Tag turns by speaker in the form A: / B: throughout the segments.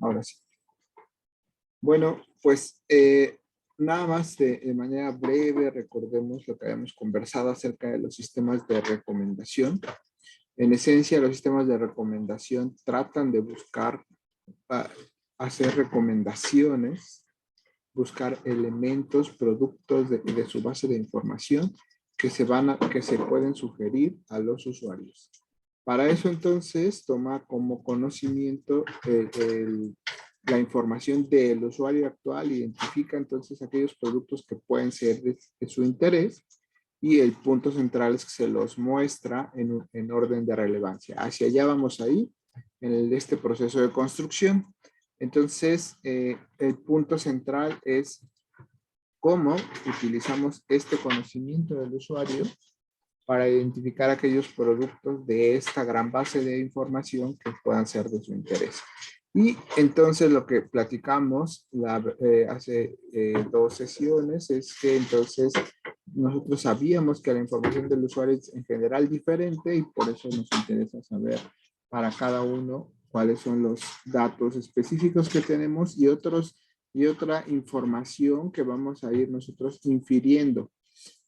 A: Ahora sí. Bueno, pues nada más de manera breve recordemos lo que habíamos conversado acerca de los sistemas de recomendación. En esencia, los sistemas de recomendación tratan de buscar hacer recomendaciones, buscar elementos, productos de su base de información que se pueden sugerir a los usuarios. Para eso entonces toma como conocimiento la información del usuario actual, identifica entonces aquellos productos que pueden ser de su interés y el punto central es que se los muestra en orden de relevancia. Hacia allá vamos ahí en este proceso de construcción. Entonces, el punto central es cómo utilizamos este conocimiento del usuario para identificar aquellos productos de esta gran base de información que puedan ser de su interés. Y entonces lo que platicamos hace 2 sesiones es que entonces nosotros sabíamos que la información del usuario es en general diferente y por eso nos interesa saber para cada uno cuáles son los datos específicos que tenemos y otra información que vamos a ir nosotros infiriendo.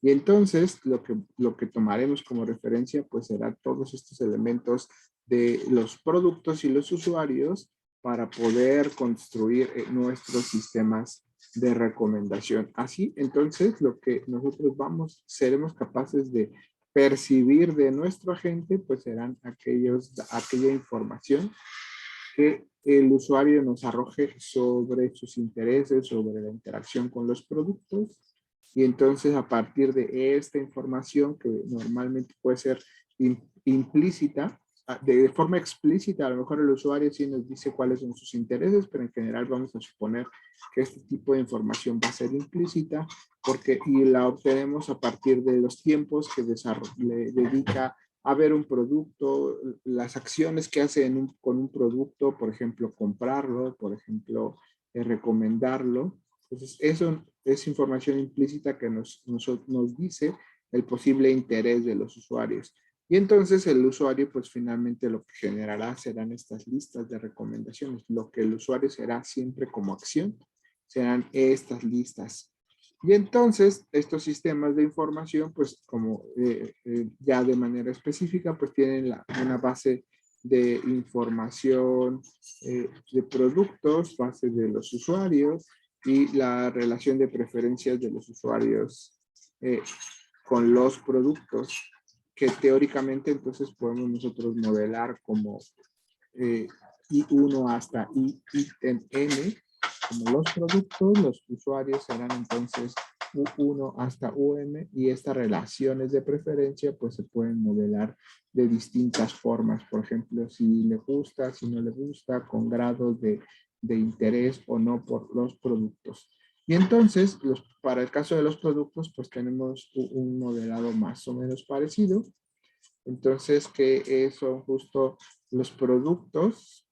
A: Y entonces lo que tomaremos como referencia pues será todos estos elementos de los productos y los usuarios para poder construir nuestros sistemas de recomendación. Así, entonces, lo que nosotros seremos capaces de percibir de nuestro agente, pues serán aquella información que el usuario nos arroje sobre sus intereses, sobre la interacción con los productos. Y entonces, a partir de esta información, que normalmente puede ser implícita, de forma explícita, a lo mejor el usuario sí nos dice cuáles son sus intereses, pero en general vamos a suponer que este tipo de información va a ser implícita y la obtenemos a partir de los tiempos que le dedica a ver un producto, las acciones que hace con un producto, por ejemplo, comprarlo, por ejemplo, recomendarlo. Entonces, eso es información implícita que nos dice el posible interés de los usuarios. Y entonces el usuario, pues finalmente lo que generará serán estas listas de recomendaciones. Lo que el usuario será siempre como acción serán estas listas. Y entonces estos sistemas de información, pues como ya de manera específica, pues tienen una base de información de productos, base de los usuarios y la relación de preferencias de los usuarios con los productos, que teóricamente entonces podemos nosotros modelar como I1 hasta N, como los productos, los usuarios serán entonces U1 hasta UM y estas relaciones de preferencia pues se pueden modelar de distintas formas, por ejemplo, si le gusta, si no le gusta, con grados de interés o no por los productos. Y entonces, para el caso de los productos, pues tenemos un modelado más o menos parecido. Entonces, que son justo los productos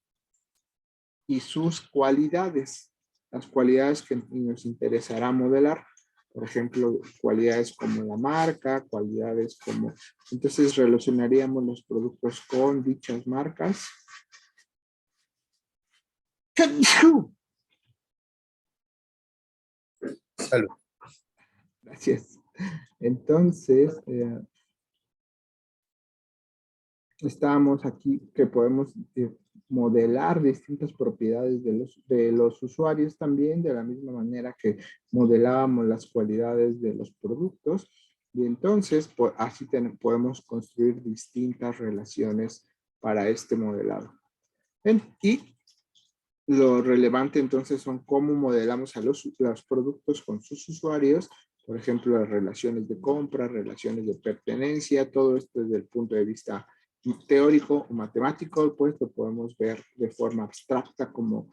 A: y sus cualidades. Las cualidades que nos interesará modelar. Por ejemplo, cualidades como la marca, cualidades como... Entonces, relacionaríamos los productos con dichas marcas.
B: Salud.
A: Gracias. Entonces, estábamos aquí que podemos modelar distintas propiedades de los usuarios también, de la misma manera que modelábamos las cualidades de los productos. Y entonces, pues, así podemos construir distintas relaciones para este modelado. Y lo relevante entonces son cómo modelamos a los productos con sus usuarios, por ejemplo, las relaciones de compra, relaciones de pertenencia, todo esto desde el punto de vista teórico o matemático, pues lo podemos ver de forma abstracta como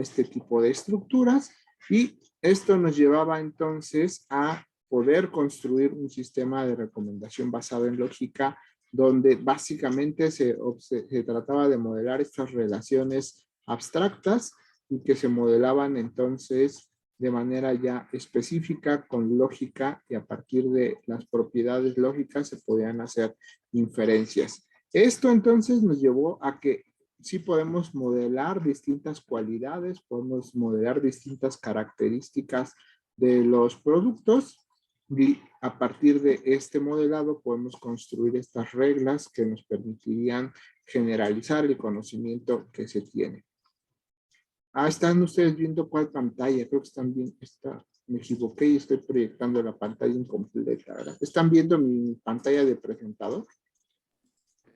A: este tipo de estructuras, y esto nos llevaba entonces a poder construir un sistema de recomendación basado en lógica, donde básicamente se trataba de modelar estas relaciones abstractas y que se modelaban entonces de manera ya específica con lógica, y a partir de las propiedades lógicas se podían hacer inferencias. Esto entonces nos llevó a que sí podemos modelar distintas cualidades, podemos modelar distintas características de los productos y a partir de este modelado podemos construir estas reglas que nos permitirían generalizar el conocimiento que se tiene. ¿Están ustedes viendo cuál pantalla? Creo que están viendo, me equivoqué y estoy proyectando la pantalla incompleta, ¿verdad? ¿Están viendo mi pantalla de presentador?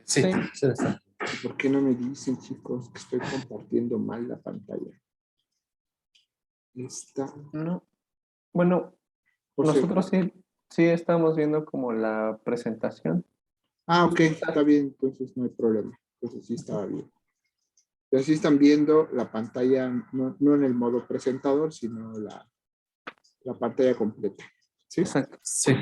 B: Sí, sí está.
A: ¿Por qué no me dicen, chicos, que estoy compartiendo mal la pantalla?
C: No. Bueno, nosotros sí estamos viendo como la presentación.
A: Ok, está bien, entonces no hay problema. Entonces sí estaba bien. Entonces sí están viendo la pantalla, no en el modo presentador, sino la pantalla completa. ¿Sí?
C: Exacto.
B: Sí.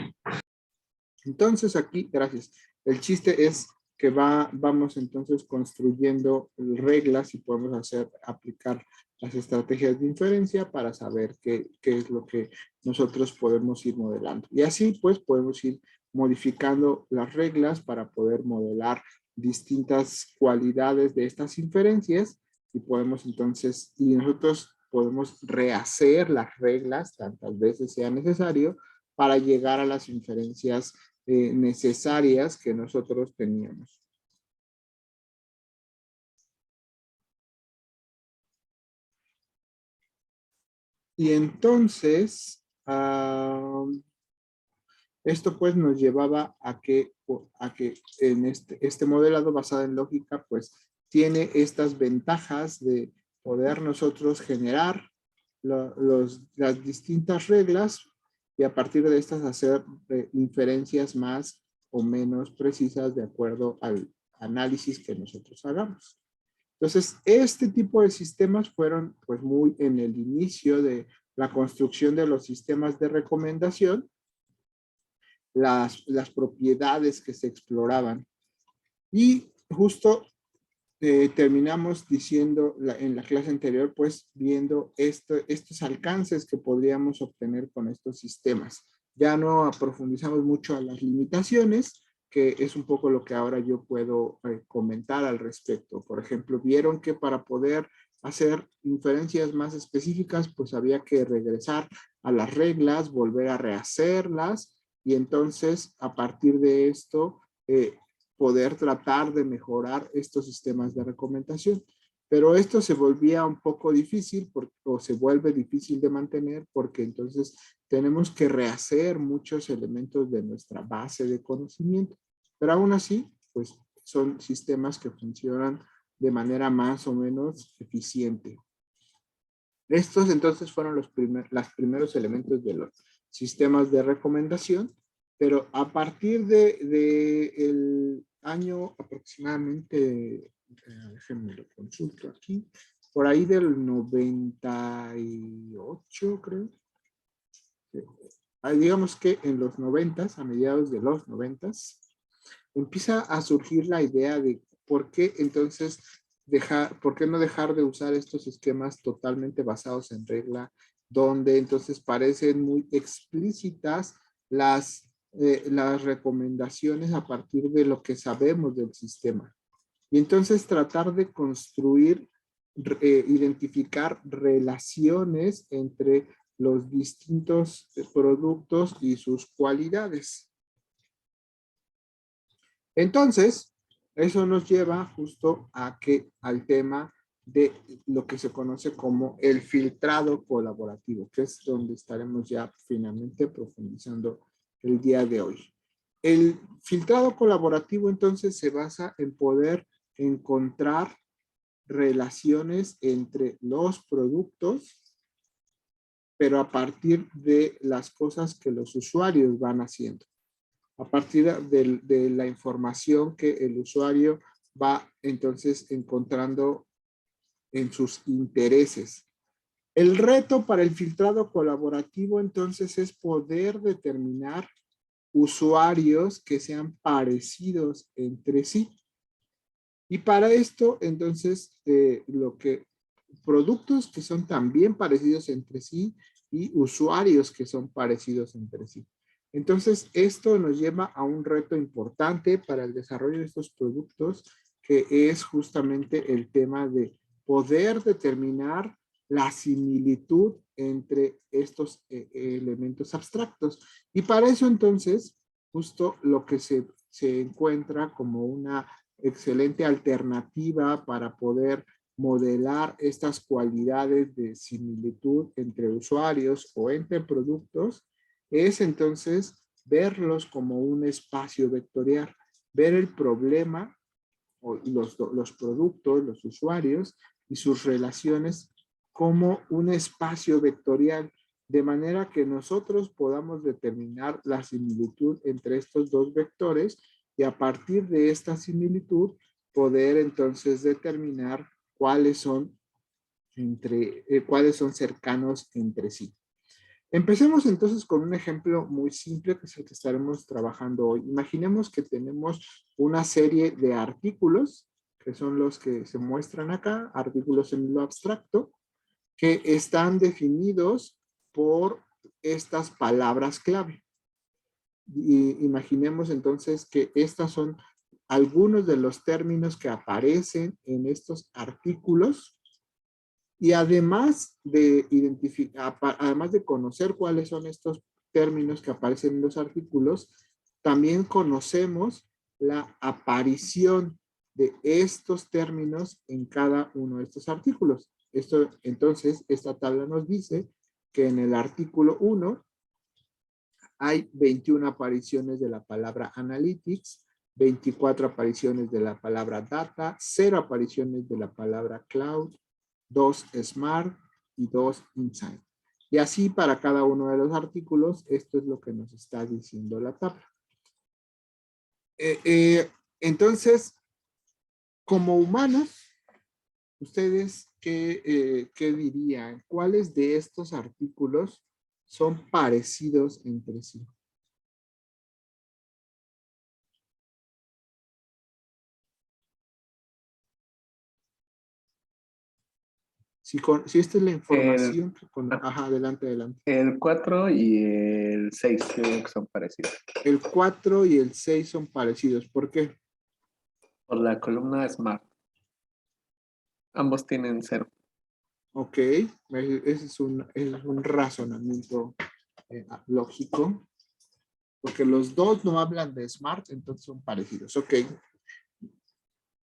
A: Entonces aquí, gracias. El chiste es que vamos entonces construyendo reglas y podemos aplicar las estrategias de inferencia para saber qué es lo que nosotros podemos ir modelando. Y así pues podemos ir modificando las reglas para poder modelar distintas cualidades de estas inferencias y podemos entonces, y nosotros podemos rehacer las reglas tantas veces sea necesario para llegar a las inferencias necesarias que nosotros teníamos. Y entonces, esto pues nos llevaba a que en este modelado basado en lógica pues tiene estas ventajas de poder nosotros generar las distintas reglas y a partir de estas hacer inferencias más o menos precisas de acuerdo al análisis que nosotros hagamos. Entonces, este tipo de sistemas fueron pues muy en el inicio de la construcción de los sistemas de recomendación, las propiedades que se exploraban. Y justo terminamos diciendo en la clase anterior, pues viendo estos alcances que podríamos obtener con estos sistemas. Ya no profundizamos mucho a las limitaciones, que es un poco lo que ahora yo puedo comentar al respecto. Por ejemplo, vieron que para poder hacer inferencias más específicas, pues había que regresar a las reglas, volver a rehacerlas, y entonces a partir de esto poder tratar de mejorar estos sistemas de recomendación. Pero esto se volvía un poco difícil o se vuelve difícil de mantener porque entonces tenemos que rehacer muchos elementos de nuestra base de conocimiento. Pero aún así, pues son sistemas que funcionan de manera más o menos eficiente. Estos entonces fueron los primeros elementos de los sistemas de recomendación, pero a partir de el año aproximadamente, déjenme lo consulto aquí, por ahí del 98 creo, digamos que en los 90s, a mediados de los 90s, empieza a surgir la idea de por qué entonces por qué no dejar de usar estos esquemas totalmente basados en regla, donde entonces parecen muy explícitas las recomendaciones a partir de lo que sabemos del sistema. Y entonces tratar de construir, identificar relaciones entre los distintos productos y sus cualidades. Entonces, eso nos lleva justo al tema de lo que se conoce como el filtrado colaborativo, que es donde estaremos ya finalmente profundizando el día de hoy. El filtrado colaborativo entonces se basa en poder encontrar relaciones entre los productos, pero a partir de las cosas que los usuarios van haciendo. A partir de la información que el usuario va entonces encontrando en sus intereses. El reto para el filtrado colaborativo entonces es poder determinar usuarios que sean parecidos entre sí. Y para esto entonces productos que son también parecidos entre sí y usuarios que son parecidos entre sí. Entonces, esto nos lleva a un reto importante para el desarrollo de estos productos que es justamente el tema de poder determinar la similitud entre estos elementos abstractos. Y para eso entonces, justo lo que se encuentra como una excelente alternativa para poder modelar estas cualidades de similitud entre usuarios o entre productos, es entonces verlos como un espacio vectorial, ver el problema o los productos, los usuarios y sus relaciones como un espacio vectorial, de manera que nosotros podamos determinar la similitud entre estos dos vectores y a partir de esta similitud poder entonces determinar cuáles son cercanos entre sí. Empecemos entonces con un ejemplo muy simple que es el que estaremos trabajando hoy. Imaginemos que tenemos una serie de artículos, que son los que se muestran acá, artículos en lo abstracto, que están definidos por estas palabras clave. Y imaginemos entonces que estos son algunos de los términos que aparecen en estos artículos. Y además de identificar, además de conocer cuáles son estos términos que aparecen en los artículos, también conocemos la aparición de estos términos en cada uno de estos artículos. Entonces, esta tabla nos dice que en el artículo 1 hay 21 apariciones de la palabra analytics, 24 apariciones de la palabra data, 0 apariciones de la palabra cloud, 2 Smart y 2 Insight. Y así para cada uno de los artículos, esto es lo que nos está diciendo la tabla. Entonces, como humanos, ¿ustedes qué dirían? ¿Cuáles de estos artículos son parecidos entre sí? Si esta es la información, ajá, adelante.
C: El 4 y el 6 creo que son parecidos.
A: El 4 y el 6 son parecidos. ¿Por qué?
C: Por la columna Smart. Ambos tienen 0.
A: Ok, ese es un razonamiento lógico. Porque los dos no hablan de Smart, entonces son parecidos. Ok.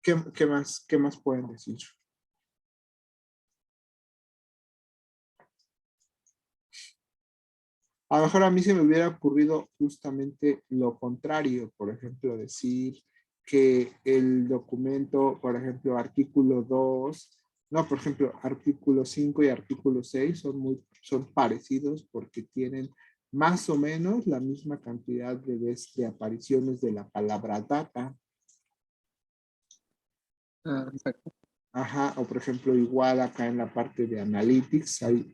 A: ¿Qué más pueden decir? A lo mejor a mí se me hubiera ocurrido justamente lo contrario. Por ejemplo, decir que el documento, por ejemplo, artículo 2, no, por ejemplo, artículo 5 y artículo 6 son parecidos porque tienen más o menos la misma cantidad de apariciones de la palabra data.
C: Exacto.
A: Ajá, o por ejemplo, igual acá en la parte de Analytics hay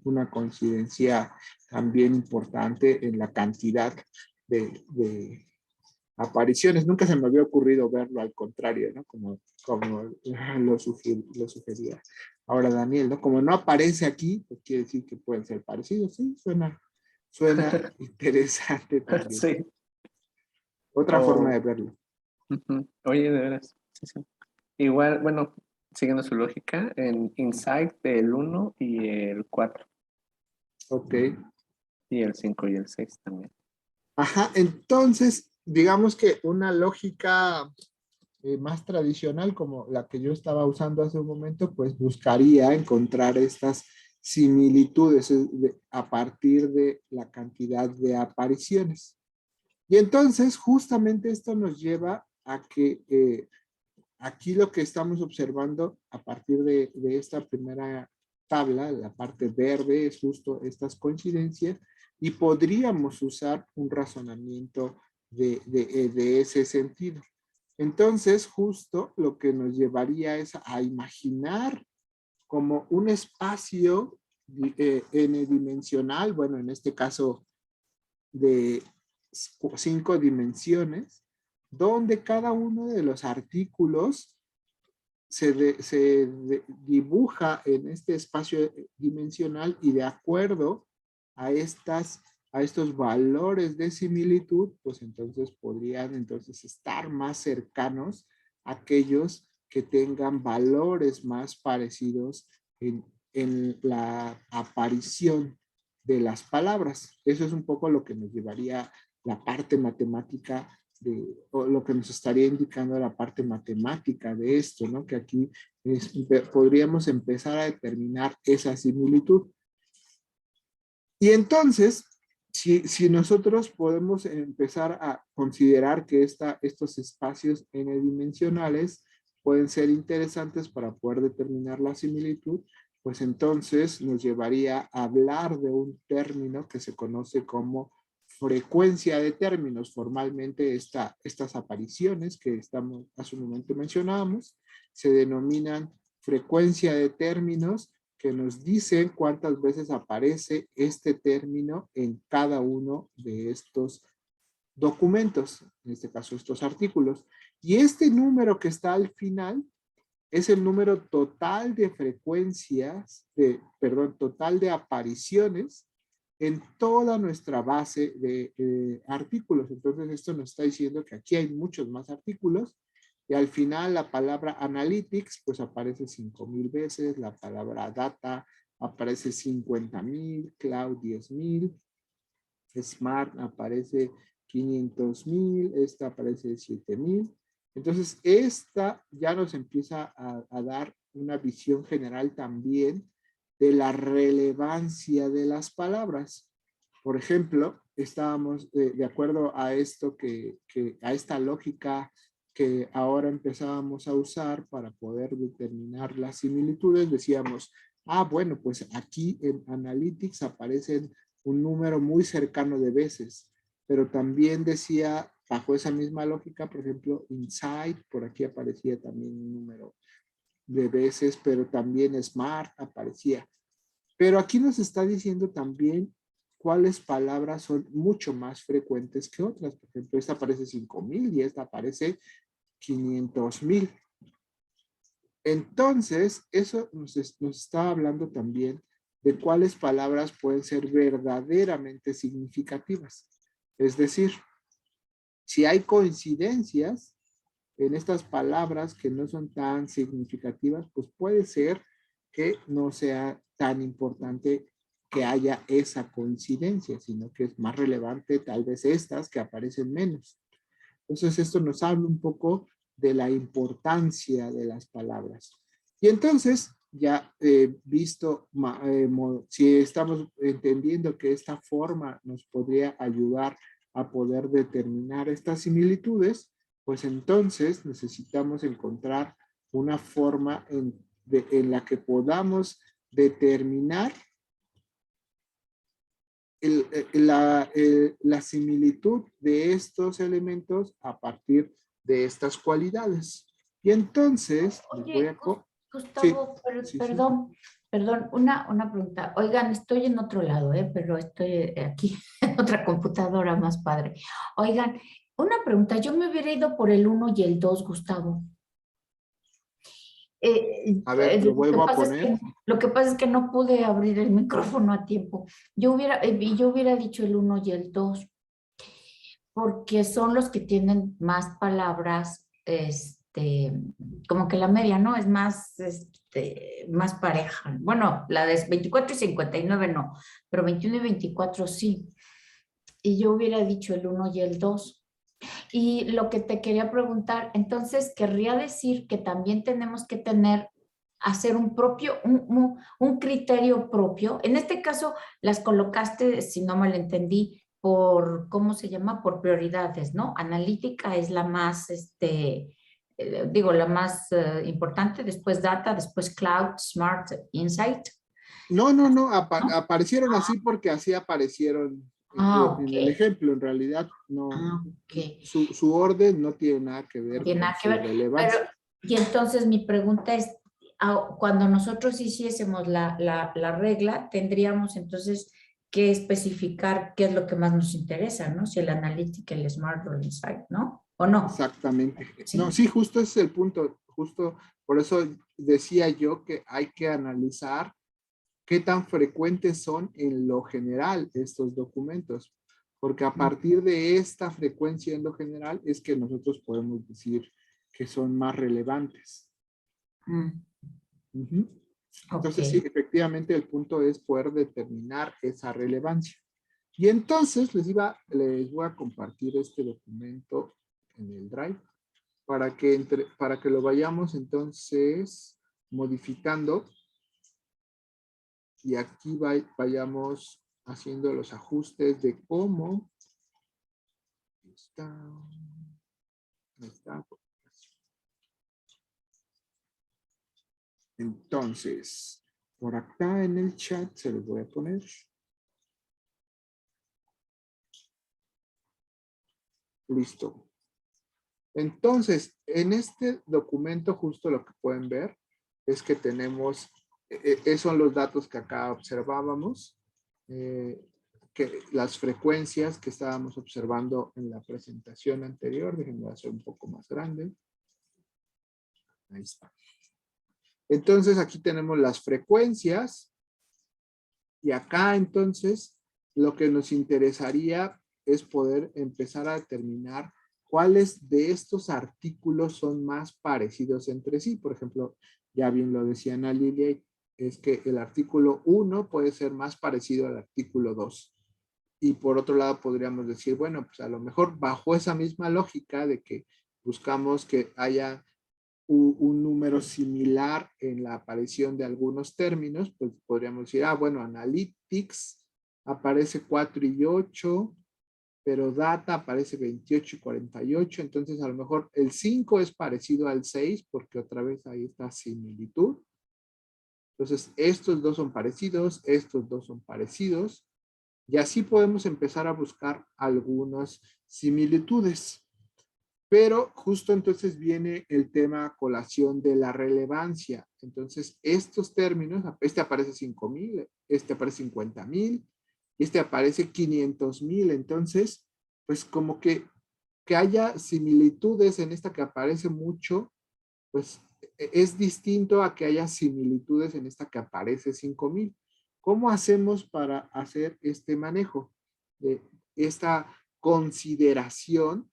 A: una coincidencia también importante en la cantidad de apariciones. Nunca se me había ocurrido verlo al contrario, ¿no? Como lo sugería ahora Daniel, ¿no? Como no aparece aquí, pues quiere decir que pueden ser parecidos. Sí, suena interesante también.
C: Sí.
A: Otra forma de verlo.
C: Oye, de veras. Sí. Igual, bueno, siguiendo su lógica, en Insight el 1 y el 4.
A: Ok.
C: Y el 5 y el 6 también.
A: Ajá, entonces, digamos que una lógica más tradicional como la que yo estaba usando hace un momento, pues buscaría encontrar estas similitudes a partir de la cantidad de apariciones. Y entonces, justamente esto nos lleva a que aquí lo que estamos observando a partir de esta primera tabla, la parte verde, es justo estas coincidencias y podríamos usar un razonamiento de ese sentido. Entonces, justo lo que nos llevaría es a imaginar como un espacio n-dimensional, bueno, en este caso de 5 dimensiones, donde cada uno de los artículos se dibuja en este espacio dimensional y de acuerdo a estos valores de similitud, pues entonces podrían entonces estar más cercanos aquellos que tengan valores más parecidos en la aparición de las palabras. Eso es un poco lo que nos llevaría la parte matemática o lo que nos estaría indicando la parte matemática de esto, ¿no? Que aquí podríamos empezar a determinar esa similitud. Y entonces, si nosotros podemos empezar a considerar que estos espacios n-dimensionales pueden ser interesantes para poder determinar la similitud, pues entonces nos llevaría a hablar de un término que se conoce como frecuencia de términos. Formalmente estas apariciones que hace un momento mencionábamos se denominan frecuencia de términos, que nos dicen cuántas veces aparece este término en cada uno de estos documentos, en este caso estos artículos. Y este número que está al final es el número total de frecuencias, total de apariciones en toda nuestra base de artículos. Entonces esto nos está diciendo que aquí hay muchos más artículos. Y al final la palabra analytics pues aparece 5,000 veces, la palabra data aparece 50,000, cloud 10,000, smart aparece 500,000, esta aparece 7,000. Entonces esta ya nos empieza a dar una visión general también de la relevancia de las palabras. Por ejemplo, estábamos de acuerdo a esto a esta lógica que ahora empezábamos a usar para poder determinar las similitudes, decíamos, bueno, pues aquí en Analytics aparecen un número muy cercano de veces, pero también decía, bajo esa misma lógica, por ejemplo, Insight, por aquí aparecía también un número de veces, pero también Smart aparecía. Pero aquí nos está diciendo también cuáles palabras son mucho más frecuentes que otras. Por ejemplo, esta aparece 5,000 y esta aparece 500,000. Entonces, eso nos está hablando también de cuáles palabras pueden ser verdaderamente significativas. Es decir, si hay coincidencias en estas palabras que no son tan significativas, pues puede ser que no sea tan importante que haya esa coincidencia, sino que es más relevante tal vez estas que aparecen menos. Entonces esto nos habla un poco de la importancia de las palabras. Y entonces, ya visto, si estamos entendiendo que esta forma nos podría ayudar a poder determinar estas similitudes, pues entonces necesitamos encontrar una forma en la que podamos determinar la similitud de estos elementos a partir de estas cualidades. Y entonces,
D: Oye, Gustavo,
A: sí,
D: perdón, una pregunta. Oigan, estoy en otro lado, pero estoy aquí en otra computadora más padre. Oigan, una pregunta, yo me hubiera ido por el 1 y el 2, Gustavo.
A: A ver, lo vuelvo a poner.
D: Lo que pasa es que no pude abrir el micrófono a tiempo. Yo hubiera dicho el 1 y el 2, porque son los que tienen más palabras, como que la media, ¿no? Es más, más pareja. Bueno, la de 24 y 59 no, pero 21 y 24 sí. Y yo hubiera dicho el 1 y el 2. Y lo que te quería preguntar, entonces, querría decir que también tenemos que hacer un criterio propio. En este caso, las colocaste, si no mal entendí, por, ¿cómo se llama? Por prioridades, ¿no? Analítica es la más, la más importante, después data, después cloud, smart, insight.
A: No, aparecieron así porque así aparecieron en el ejemplo. En realidad, no, su orden no tiene nada que ver con su relevancia.
D: Y entonces mi pregunta es, cuando nosotros hiciésemos la regla, tendríamos entonces que especificar qué es lo que más nos interesa, ¿no? Si el analítica, el smart o el insight, ¿no? ¿O no?
A: Exactamente.
D: ¿Sí?
A: No, sí, justo ese es el punto. Justo por eso decía yo que hay que analizar qué tan frecuentes son en lo general estos documentos. Porque a partir de esta frecuencia en lo general es que nosotros podemos decir que son más relevantes. Ujú. Entonces, sí,
D: Ok.
A: efectivamente el punto es poder determinar esa relevancia. Y entonces les voy a compartir este documento en el Drive para que lo vayamos entonces modificando y aquí vayamos haciendo los ajustes de cómo está. Ahí está. Entonces, por acá en el chat se los voy a poner. Listo. Entonces, en este documento justo lo que pueden ver es que tenemos, esos son los datos que acá observábamos, que las frecuencias que estábamos observando en la presentación anterior. Déjenme hacer un poco más grande. Ahí está. Entonces, aquí tenemos las frecuencias y acá entonces lo que nos interesaría es poder empezar a determinar cuáles de estos artículos son más parecidos entre sí. Por ejemplo, ya bien lo decía Ana Lilia, es que el artículo 1 puede ser más parecido al artículo 2. Y por otro lado podríamos decir, bueno, pues a lo mejor bajo esa misma lógica de que buscamos que haya un número similar en la aparición de algunos términos, pues podríamos decir, bueno, Analytics aparece 4 y 8, pero Data aparece 28 y 48, entonces a lo mejor el 5 es parecido al 6, porque otra vez ahí está similitud. Entonces, estos dos son parecidos, estos dos son parecidos, y así podemos empezar a buscar algunas similitudes. Pero justo entonces viene el tema a colación de la relevancia. Entonces, estos términos, este aparece 5,000, este aparece 50,000, este aparece 500,000. Entonces, pues como que haya similitudes en esta que aparece mucho, pues es distinto a que haya similitudes en esta que aparece 5,000. ¿Cómo hacemos para hacer este manejo de esta consideración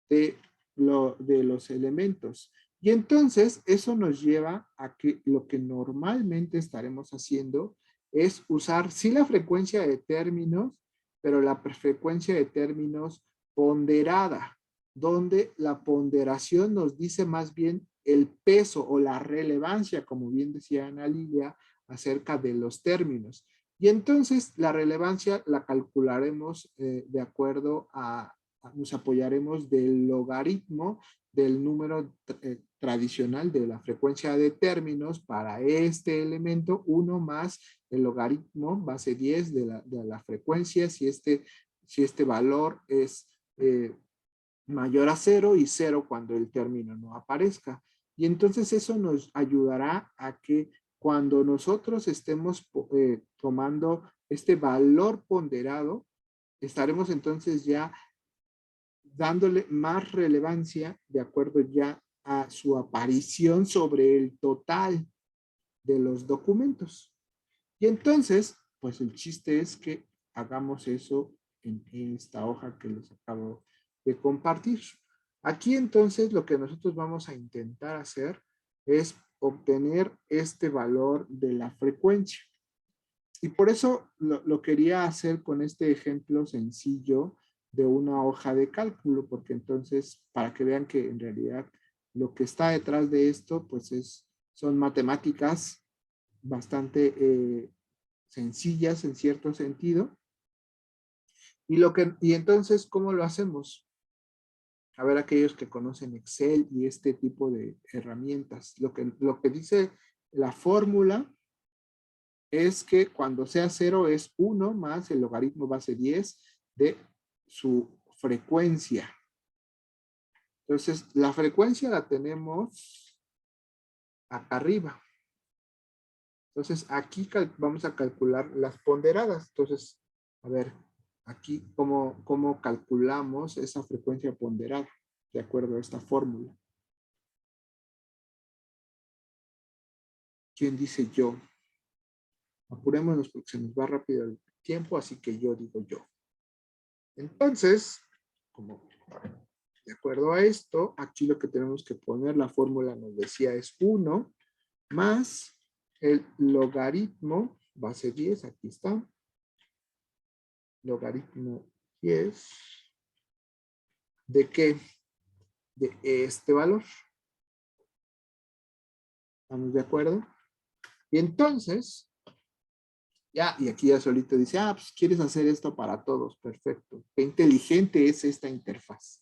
A: de los elementos? Y entonces eso nos lleva a que lo que normalmente estaremos haciendo es usar sí la frecuencia de términos, pero la frecuencia de términos ponderada, donde la ponderación nos dice más bien el peso o la relevancia, como bien decía Ana Lilia, acerca de los términos. Y entonces la relevancia la calcularemos de acuerdo nos apoyaremos del logaritmo del número tradicional de la frecuencia de términos para este elemento, 1 más el logaritmo base 10 de la frecuencia, si este valor es mayor a 0 y 0 cuando el término no aparezca. Y entonces eso nos ayudará a que cuando nosotros estemos tomando este valor ponderado, estaremos entonces ya dándole más relevancia de acuerdo ya a su aparición sobre el total de los documentos. Y entonces, pues el chiste es que hagamos eso en esta hoja que les acabo de compartir. Aquí entonces lo que nosotros vamos a intentar hacer es obtener este valor de la frecuencia. Y por eso lo quería hacer con este ejemplo sencillo de una hoja de cálculo, porque entonces para que vean que en realidad lo que está detrás de esto pues son matemáticas bastante sencillas en cierto sentido. Y entonces, ¿cómo lo hacemos? A ver, aquellos que conocen Excel y este tipo de herramientas. Lo que dice la fórmula es que cuando sea 0 es 1 más el logaritmo base 10 de su frecuencia. Entonces, la frecuencia la tenemos acá arriba. Entonces, aquí vamos a calcular las ponderadas. Entonces, a ver, aquí cómo calculamos esa frecuencia ponderada de acuerdo a esta fórmula. ¿Quién dice yo? Apurémonos porque se nos va rápido el tiempo, así que yo digo yo. Entonces, como De acuerdo a esto, aquí lo que tenemos que poner, la fórmula nos decía es 1 más el logaritmo, base 10, aquí está, logaritmo 10, ¿de qué? De este valor. ¿Estamos de acuerdo? Y entonces, ya, y aquí ya solito dice, pues quieres hacer esto para todos, perfecto. Qué inteligente es esta interfaz.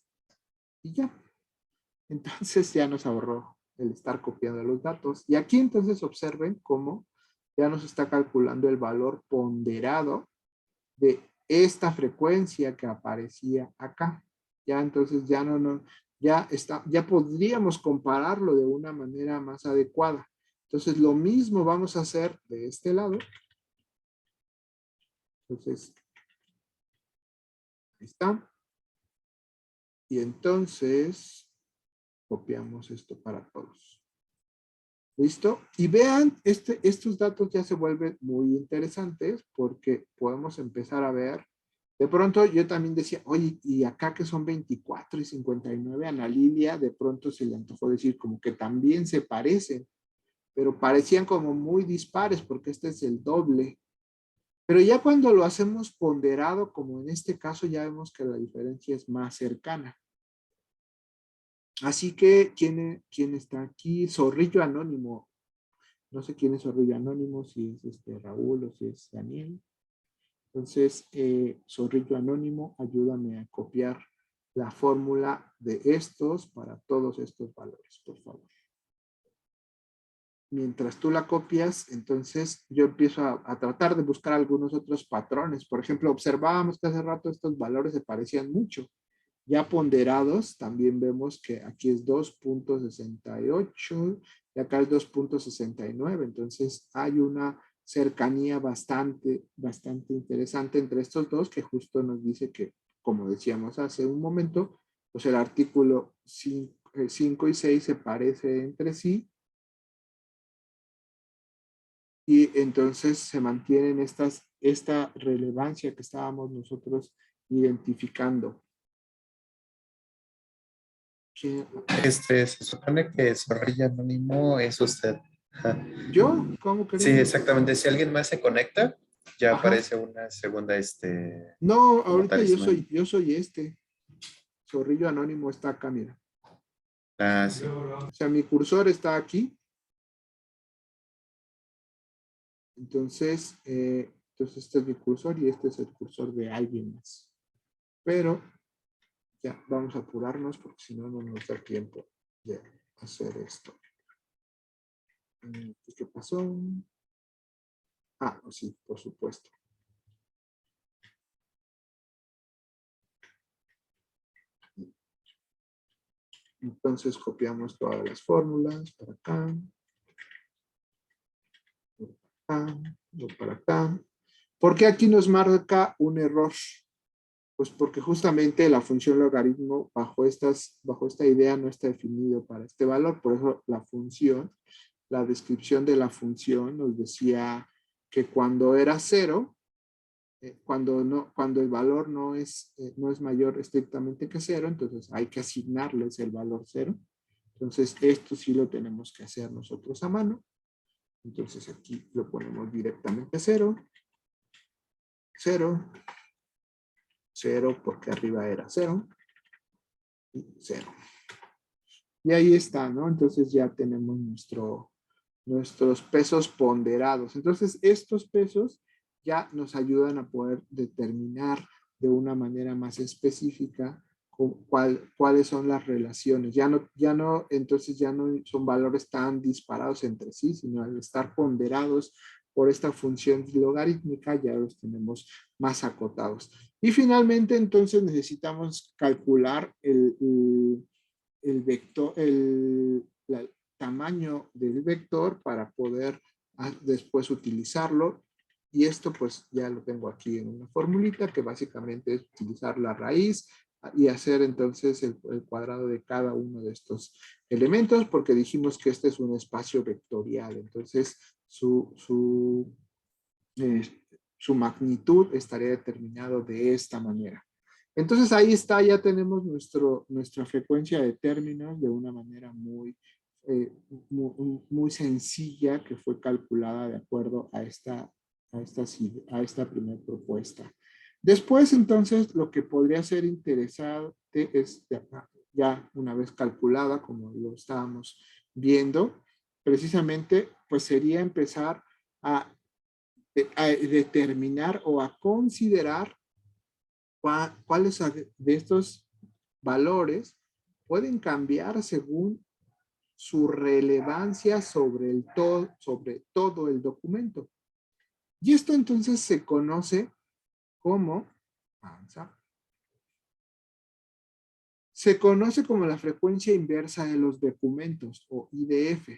A: Y ya. Entonces ya nos ahorró el estar copiando los datos. Y aquí entonces observen cómo ya nos está calculando el valor ponderado de esta frecuencia que aparecía acá. Ya entonces ya podríamos compararlo de una manera más adecuada. Entonces lo mismo vamos a hacer de este lado. Entonces, ahí está. Y entonces copiamos esto para todos. ¿Listo? Y vean, estos datos ya se vuelven muy interesantes porque podemos empezar a ver. De pronto yo también decía, oye, y acá que son 24 y 59, Ana Lilia de pronto se le antojó decir como que también se parecen, pero parecían como muy dispares porque este es el doble. Pero ya cuando lo hacemos ponderado, como en este caso, ya vemos que la diferencia es más cercana. Así que, ¿quién está aquí? Zorrillo Anónimo. No sé quién es Zorrillo Anónimo, si es Raúl o si es Daniel. Entonces, Zorrillo Anónimo, ayúdame a copiar la fórmula de estos para todos estos valores, por favor. Mientras tú la copias, entonces yo empiezo a tratar de buscar algunos otros patrones. Por ejemplo, observábamos que hace rato estos valores se parecían mucho. Ya ponderados, también vemos que aquí es 2.68 y acá es 2.69. Entonces hay una cercanía bastante interesante entre estos dos que justo nos dice que, como decíamos hace un momento, pues el artículo 5 y 6 se parecen entre sí y entonces se mantienen esta relevancia que estábamos nosotros identificando.
B: Se supone que Zorrillo Anónimo es usted. Ajá.
A: ¿Yo? ¿Cómo
B: Sí,
A: crees?
B: exactamente. Si alguien más se conecta, ya
A: Ajá.
B: aparece una segunda,
A: No,
B: como
A: ahorita
B: talismán.
A: yo soy Zorrillo Anónimo está acá, mira.
B: Ah, sí.
A: O sea, mi cursor está aquí. Entonces, este es mi cursor y este es el cursor de alguien más. Pero ya, vamos a apurarnos porque si no, no nos da tiempo de hacer esto. ¿Qué pasó? Ah, sí, por supuesto. Entonces copiamos todas las fórmulas para acá. Para acá. ¿Por qué aquí nos marca un error? Pues porque justamente la función logaritmo bajo esta idea no está definido para este valor. Por eso la descripción de la función nos decía que cuando era 0, cuando el valor no es mayor estrictamente que 0, entonces hay que asignarles el valor 0. Entonces esto sí lo tenemos que hacer nosotros a mano. Entonces aquí lo ponemos directamente 0, 0, 0 porque arriba era 0 y 0. Y ahí está, ¿no? Entonces ya tenemos nuestros pesos ponderados. Entonces estos pesos ya nos ayudan a poder determinar de una manera más específica cuáles son las relaciones. Entonces ya no son valores tan disparados entre sí, sino al estar ponderados por esta función logarítmica ya los tenemos más acotados. Y finalmente entonces necesitamos calcular el vector, el tamaño del vector para poder después utilizarlo. Y esto pues ya lo tengo aquí en una formulita que básicamente es utilizar la raíz y hacer entonces el cuadrado de cada uno de estos elementos porque dijimos que este es un espacio vectorial. Entonces su magnitud estaría determinado de esta manera. Entonces ahí está, ya tenemos nuestra frecuencia de términos de una manera muy sencilla que fue calculada de acuerdo a esta primera propuesta. Después, entonces, lo que podría ser interesante es, ya una vez calculada, como lo estábamos viendo, precisamente, pues sería empezar a determinar o a considerar cuáles de estos valores pueden cambiar según su relevancia sobre todo el documento. Y esto entonces se conoce como, se conoce como la frecuencia inversa de los documentos o IDF.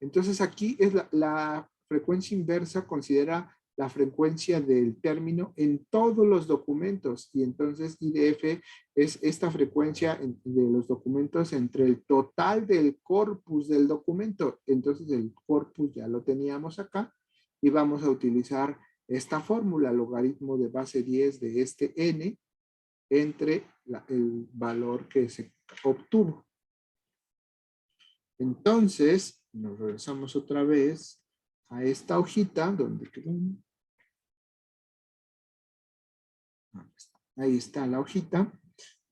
A: Entonces aquí es la frecuencia inversa considera la frecuencia del término en todos los documentos y entonces IDF es esta frecuencia de los documentos entre el total del corpus del documento. Entonces el corpus ya lo teníamos acá y vamos a utilizar esta fórmula, logaritmo de base 10 de este n entre el valor que se obtuvo. Entonces, nos regresamos otra vez a esta hojita donde quedó. Ahí está la hojita.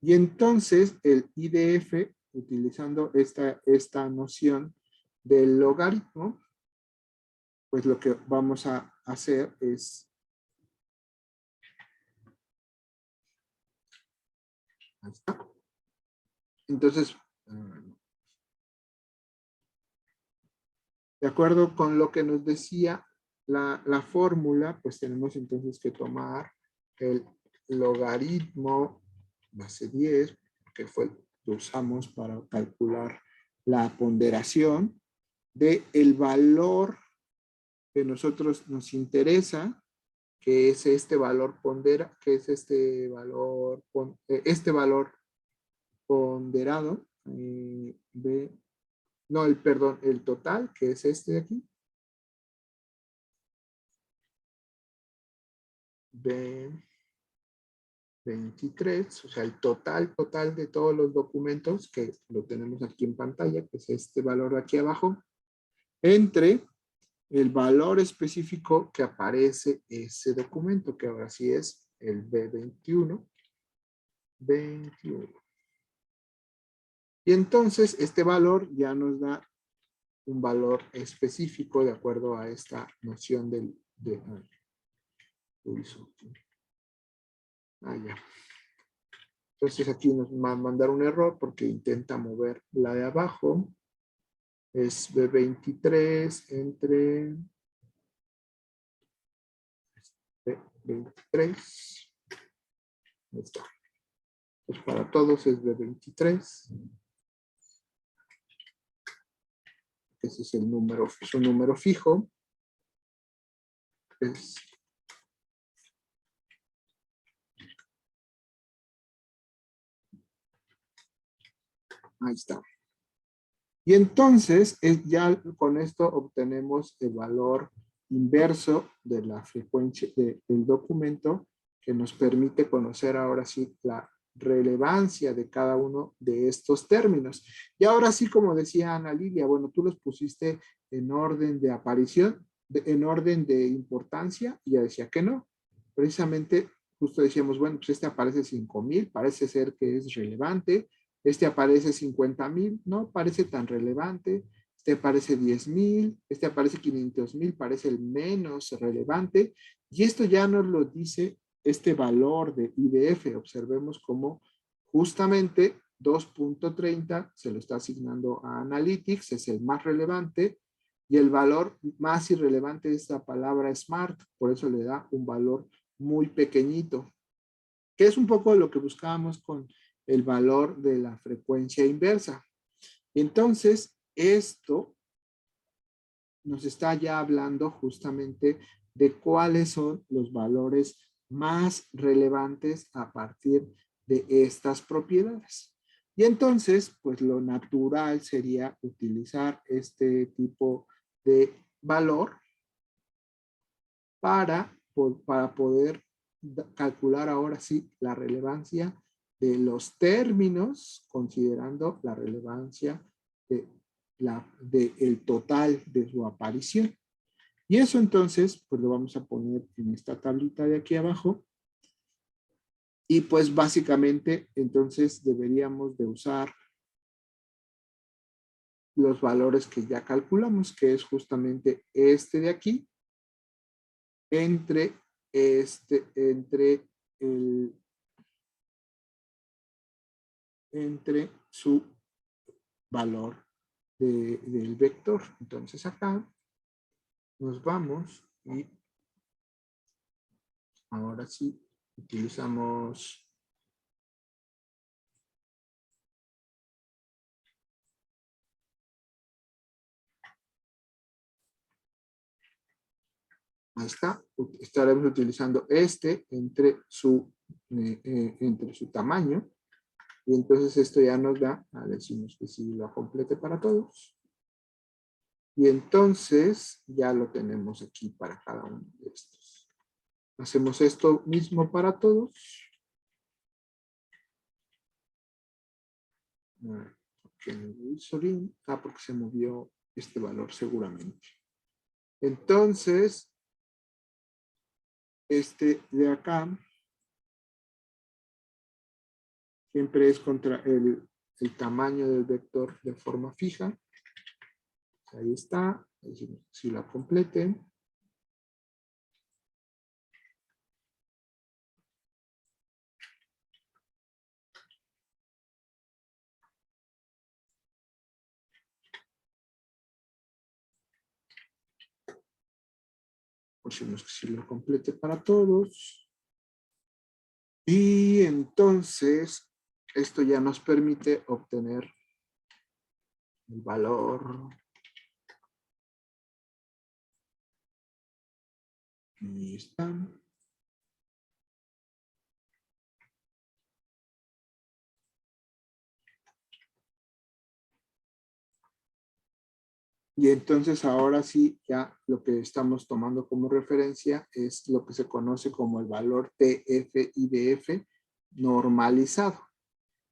A: Y entonces el IDF, utilizando esta noción del logaritmo, pues lo que vamos a hacer es ahí está. Entonces, de acuerdo con lo que nos decía la fórmula, pues tenemos entonces que tomar el logaritmo base 10, que fue lo que usamos para calcular la ponderación del valor que nosotros nos interesa, que es este valor ponderado, el total, que es este de aquí, de 23, o sea, el total de todos los documentos, que lo tenemos aquí en pantalla, que es este valor de aquí abajo, entre el valor específico que aparece ese documento, que ahora sí es el B21. Y entonces este valor ya nos da un valor específico de acuerdo a esta noción ya. Entonces aquí nos va a mandar un error porque intenta mover la de abajo. Es B23 entre B23. Ahí está. Pues para todos es B23. Ese es su número fijo. Ahí está. Y entonces, ya con esto obtenemos el valor inverso de la frecuencia del documento que nos permite conocer ahora sí la relevancia de cada uno de estos términos. Y ahora sí, como decía Ana Lilia, bueno, tú los pusiste en orden de aparición, en orden de importancia, y ya decía que no. Precisamente, justo decíamos, bueno, pues este aparece 5,000, parece ser que es relevante. Este aparece 50,000, no parece tan relevante. Este aparece 10,000, este aparece 500,000, parece el menos relevante. Y esto ya nos lo dice este valor de IDF. Observemos cómo justamente 2.30 se lo está asignando a Analytics, es el más relevante, y el valor más irrelevante de esta palabra Smart, por eso le da un valor muy pequeñito, que es un poco lo que buscábamos con el valor de la frecuencia inversa. Entonces, esto nos está ya hablando justamente de cuáles son los valores más relevantes a partir de estas propiedades. Y entonces, pues lo natural sería utilizar este tipo de valor para poder calcular ahora sí la relevancia de los términos, considerando la relevancia del total de su aparición. Y eso entonces, pues lo vamos a poner en esta tablita de aquí abajo. Y pues básicamente, entonces deberíamos de usar los valores que ya calculamos, que es justamente este de aquí, entre su valor del vector. Entonces acá nos vamos y ahora sí utilizamos ahí está, estaremos utilizando entre su tamaño, y entonces esto ya nos da, decimos que sí lo complete para todos, y entonces ya lo tenemos aquí para cada uno de estos. Hacemos esto mismo para todos. Porque se movió este valor seguramente. Entonces, de acá siempre es contra el tamaño del vector de forma fija. Ahí está. Si la completen. Pusimos que si lo complete para todos. Y entonces, esto ya nos permite obtener el valor. Ahí está. Y entonces ahora sí, ya lo que estamos tomando como referencia es lo que se conoce como el valor TF-IDF normalizado.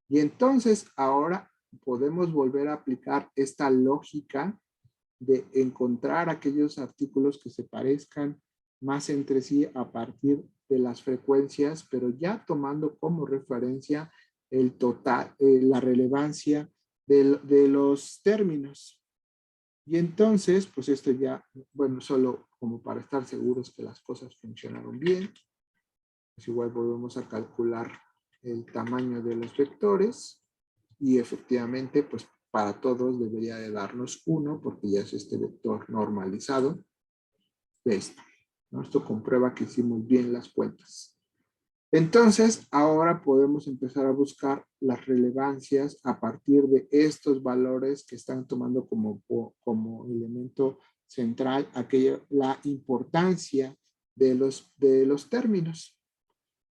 A: Y entonces ahora podemos volver a aplicar esta lógica de encontrar aquellos artículos que se parezcan más entre sí a partir de las frecuencias, pero ya tomando como referencia el total, la relevancia de los términos. Y entonces, pues esto ya, bueno, solo como para estar seguros que las cosas funcionaron bien. Pues igual volvemos a calcular el tamaño de los vectores. Y efectivamente, pues para todos debería de darnos 1, porque ya es este vector normalizado de esto, ¿no? Esto comprueba que hicimos bien las cuentas. Entonces, ahora podemos empezar a buscar las relevancias a partir de estos valores que están tomando como elemento central la importancia de los términos.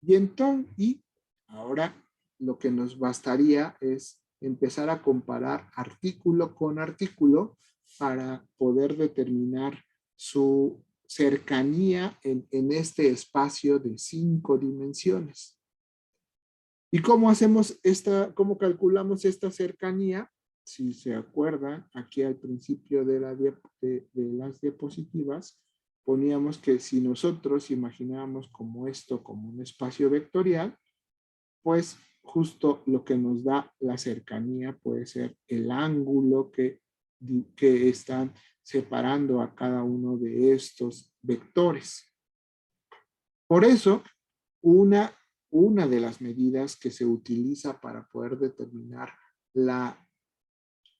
A: Y ahora lo que nos bastaría es empezar a comparar artículo con artículo para poder determinar su cercanía en este espacio de 5 dimensiones. ¿Y cómo calculamos esta cercanía? Si se acuerdan, aquí al principio de las diapositivas, poníamos que si nosotros imaginábamos como esto, como un espacio vectorial, pues justo lo que nos da la cercanía puede ser el ángulo que están separando a cada uno de estos vectores. Por eso, una de las medidas que se utiliza para poder determinar la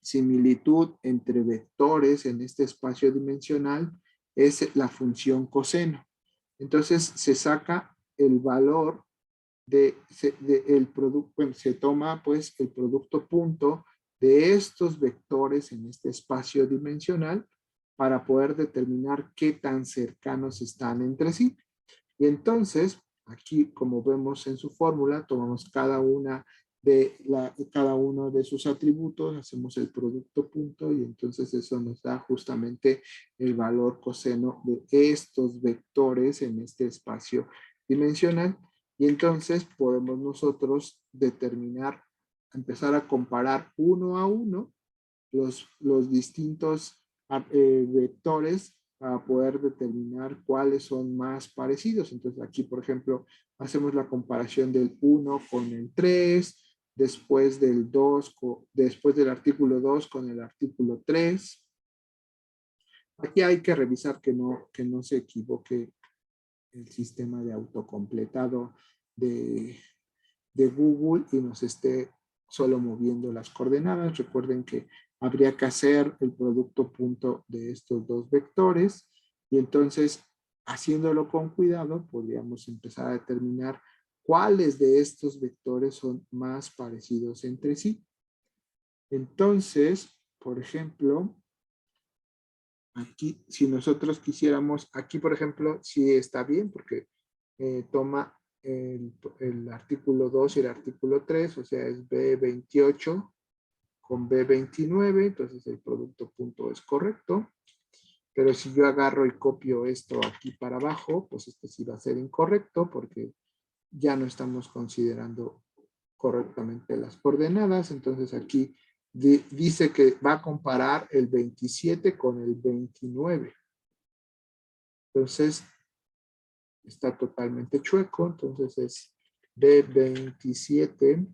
A: similitud entre vectores en este espacio dimensional es la función coseno. Entonces se saca el valor el producto, bueno, se toma pues el producto punto de estos vectores en este espacio dimensional para poder determinar qué tan cercanos están entre sí. Y entonces, aquí como vemos en su fórmula, tomamos cada uno de sus atributos, hacemos el producto punto y entonces eso nos da justamente el valor coseno de estos vectores en este espacio dimensional. Y entonces podemos nosotros determinar, empezar a comparar uno a uno los distintos vectores para poder determinar cuáles son más parecidos. Entonces aquí, por ejemplo, hacemos la comparación del 1 con el 3, después del 2, después del artículo 2 con el artículo 3. Aquí hay que revisar que no se equivoque el sistema de autocompletado de Google y nos esté solo moviendo las coordenadas. Recuerden que habría que hacer el producto punto de estos dos vectores y entonces, haciéndolo con cuidado, podríamos empezar a determinar cuáles de estos vectores son más parecidos entre sí. Entonces, por ejemplo, aquí, si nosotros quisiéramos, aquí por ejemplo, sí está bien porque toma el artículo 2 y el artículo 3, o sea, es B28 con B29, entonces el producto punto es correcto. Pero si yo agarro y copio esto aquí para abajo, pues esto sí va a ser incorrecto porque ya no estamos considerando correctamente las coordenadas. Entonces aquí dice que va a comparar el 27 con el 29. Entonces está totalmente chueco. Entonces es B27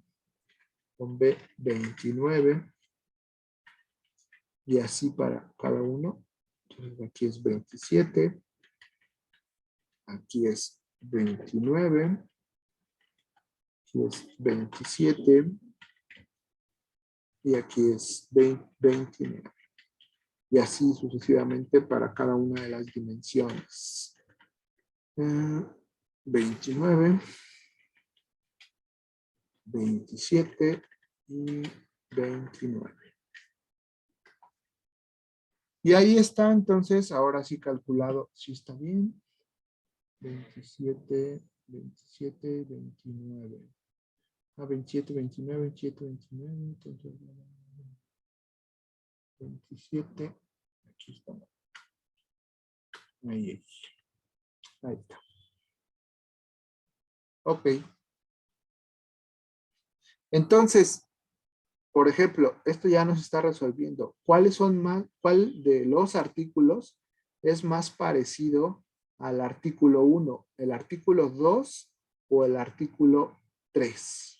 A: con B29. Y así para cada uno. Entonces aquí es 27. Aquí es 29. Aquí es 27. Y aquí es 29. Y así sucesivamente para cada una de las dimensiones. 29, 27 y 29. Y ahí está, entonces, ahora sí calculado, si está bien. 27, 27, 29. 27, 29, 27, 29. Entonces, 27. Aquí está. Ahí está. Ok. Entonces, por ejemplo, esto ya nos está resolviendo. ¿Cuál de los artículos es más parecido al artículo 1? ¿El artículo 2 o el artículo 3?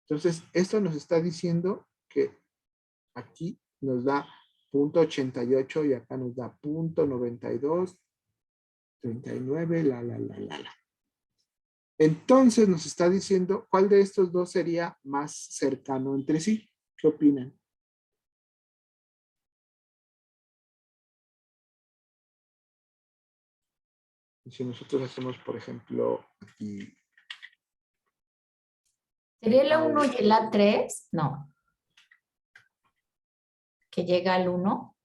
A: Entonces, esto nos está diciendo que aquí nos da .88 y acá nos da .92, 39, la. Entonces nos está diciendo cuál de estos dos sería más cercano entre sí. ¿Qué opinan? Y si nosotros hacemos, por ejemplo, aquí.
D: ¿Sería la 1 y la 3? No. ¿Que llega al 1?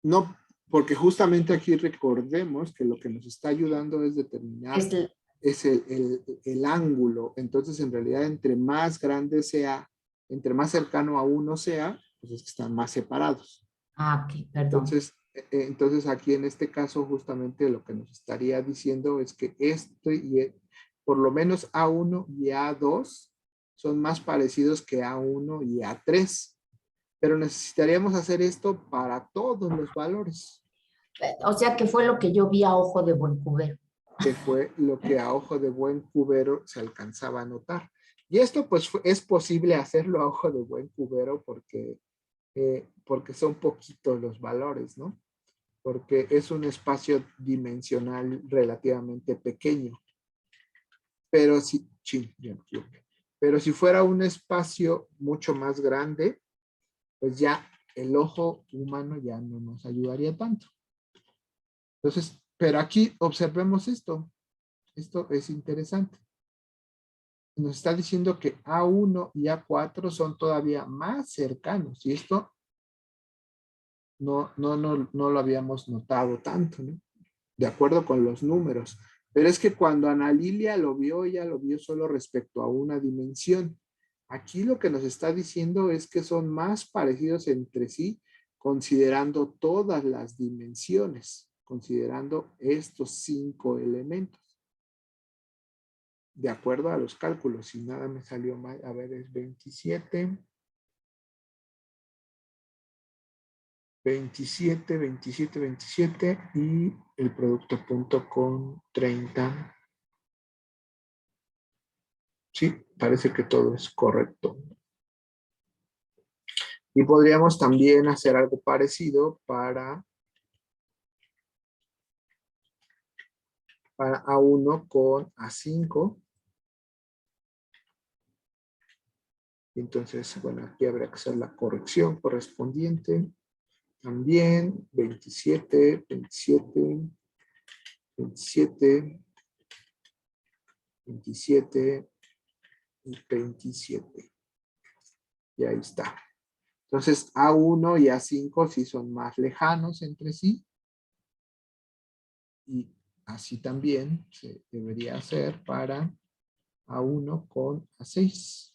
A: No, porque justamente aquí recordemos que lo que nos está ayudando es determinar es el ángulo. Entonces, en realidad, entre más grande sea, entre más cercano a 1 sea, pues es que están más separados.
D: Ah, ok, perdón.
A: Entonces aquí en este caso justamente lo que nos estaría diciendo es que por lo menos A1 y A2 son más parecidos que A1 y A3. Pero necesitaríamos hacer esto para todos los valores.
D: O sea que fue lo que yo vi a ojo de buen cubero.
A: Que fue lo que a ojo de buen cubero se alcanzaba a notar. Y esto pues es posible hacerlo a ojo de buen cubero porque son poquitos los valores, ¿no? Porque es un espacio dimensional relativamente pequeño. Pero pero si fuera un espacio mucho más grande, pues ya el ojo humano ya no nos ayudaría tanto. Entonces, pero aquí observemos esto. Esto es interesante. Nos está diciendo que A1 y A4 son todavía más cercanos. Y esto no lo habíamos notado tanto, ¿no? De acuerdo con los números. Pero es que cuando Ana Lilia lo vio, ella lo vio solo respecto a una dimensión. Aquí lo que nos está diciendo es que son más parecidos entre sí, considerando todas las dimensiones, considerando estos 5 elementos. de acuerdo a los cálculos. Si nada me salió mal, a ver, es 27. 27, 27, 27 y el producto punto con 30. Sí, parece que todo es correcto. Y podríamos también hacer algo parecido para A1 con A5. Entonces, bueno, aquí habría que hacer la corrección correspondiente. También 27, 27, 27, 27 y 27. Y ahí está. Entonces, A1 y A5 sí son más lejanos entre sí. Y así también se debería hacer para A1 con A6.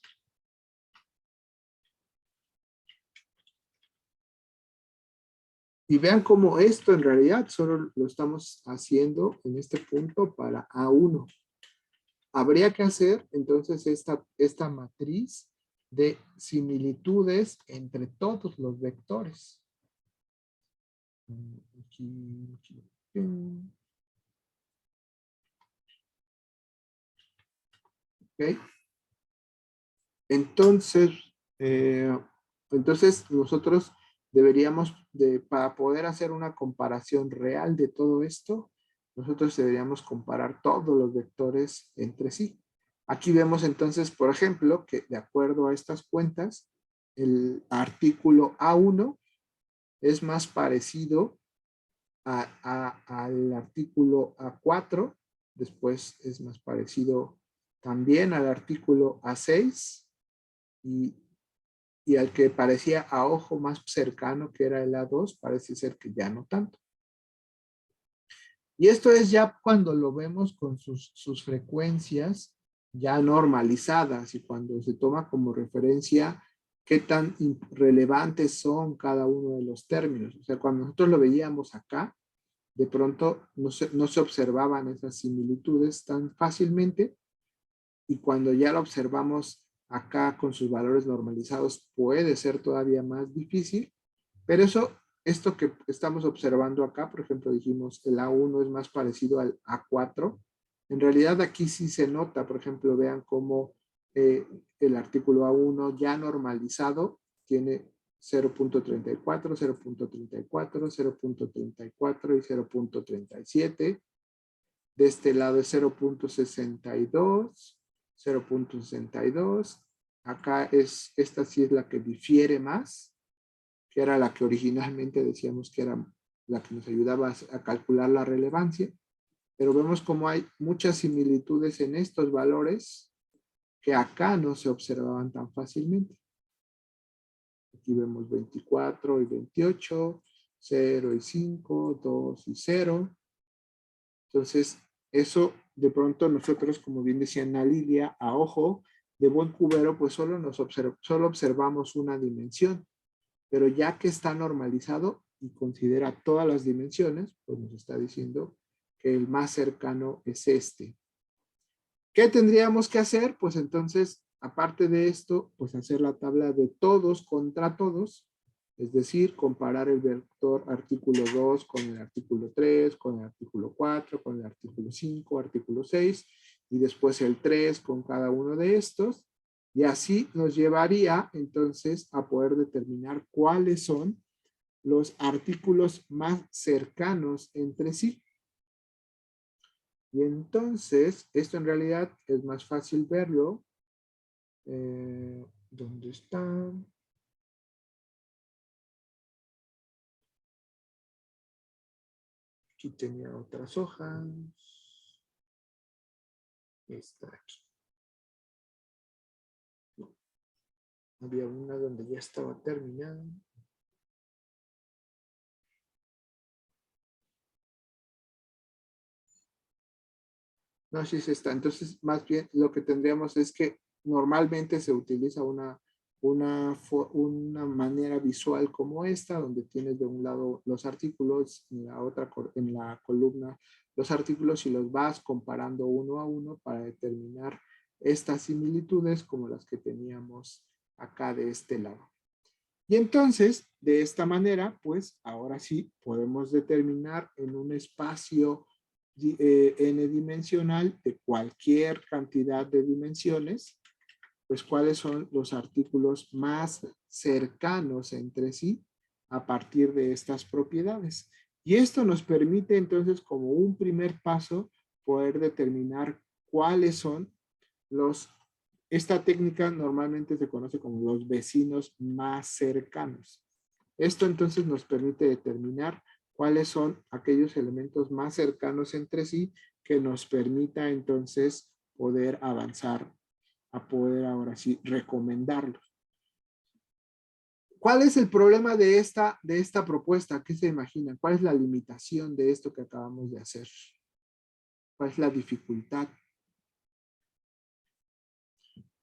A: Y vean cómo esto en realidad solo lo estamos haciendo en este punto para A1. Habría que hacer entonces esta matriz de similitudes entre todos los vectores. ¿Ok? Entonces nosotros deberíamos, para poder hacer una comparación real de todo esto, nosotros deberíamos comparar todos los vectores entre sí. Aquí vemos entonces, por ejemplo, que de acuerdo a estas cuentas, el artículo A1 es más parecido al artículo A4, después es más parecido también al artículo A6 y al que parecía a ojo más cercano, que era el A2, parece ser que ya no tanto. Y esto es ya cuando lo vemos con sus frecuencias ya normalizadas y cuando se toma como referencia qué tan relevantes son cada uno de los términos. O sea, cuando nosotros lo veíamos acá, de pronto no se observaban esas similitudes tan fácilmente y cuando ya lo observamos acá con sus valores normalizados puede ser todavía más difícil, pero esto que estamos observando acá, por ejemplo, dijimos el A1 es más parecido al A4, en realidad aquí sí se nota, por ejemplo, vean cómo el artículo A1 ya normalizado tiene 0.34, 0.34, 0.34 y 0.37. De este lado es 0.62, 0.62. Acá esta sí es la que difiere más, que era la que originalmente decíamos que era la que nos ayudaba a calcular la relevancia. Pero vemos como hay muchas similitudes en estos valores que acá no se observaban tan fácilmente. Aquí vemos 24 y 28, 0 y 5, 2 y 0. Entonces, eso de pronto nosotros, como bien decía Ana Lilia, a ojo de buen cubero, pues solo observamos una dimensión. Pero ya que está normalizado y considera todas las dimensiones, pues nos está diciendo que el más cercano es este. ¿Qué tendríamos que hacer? Pues entonces, aparte de esto, pues hacer la tabla de todos contra todos, es decir, comparar el vector artículo 2 con el artículo 3, con el artículo 4, con el artículo 5, artículo 6, y después el 3 con cada uno de estos, y así nos llevaría entonces a poder determinar cuáles son los artículos más cercanos entre sí. Y entonces, esto en realidad es más fácil verlo. ¿Dónde está? Aquí tenía otras hojas. Está aquí. No, había una donde ya estaba terminada. No, sí se está. Entonces, más bien lo que tendríamos es que normalmente se utiliza una una manera visual como esta, donde tienes de un lado los artículos, en la columna los artículos y los vas comparando uno a uno para determinar estas similitudes como las que teníamos acá de este lado. Y entonces, de esta manera, pues ahora sí podemos determinar en un espacio n-dimensional de cualquier cantidad de dimensiones, pues cuáles son los artículos más cercanos entre sí a partir de estas propiedades. Y esto nos permite entonces, como un primer paso, poder determinar cuáles son esta técnica normalmente se conoce como los vecinos más cercanos. Esto entonces nos permite determinar cuáles son aquellos elementos más cercanos entre sí que nos permita entonces poder avanzar a poder ahora sí recomendarlos. ¿Cuál es el problema de esta propuesta? ¿Qué se imaginan? ¿Cuál es la limitación de esto que acabamos de hacer? ¿Cuál es la dificultad?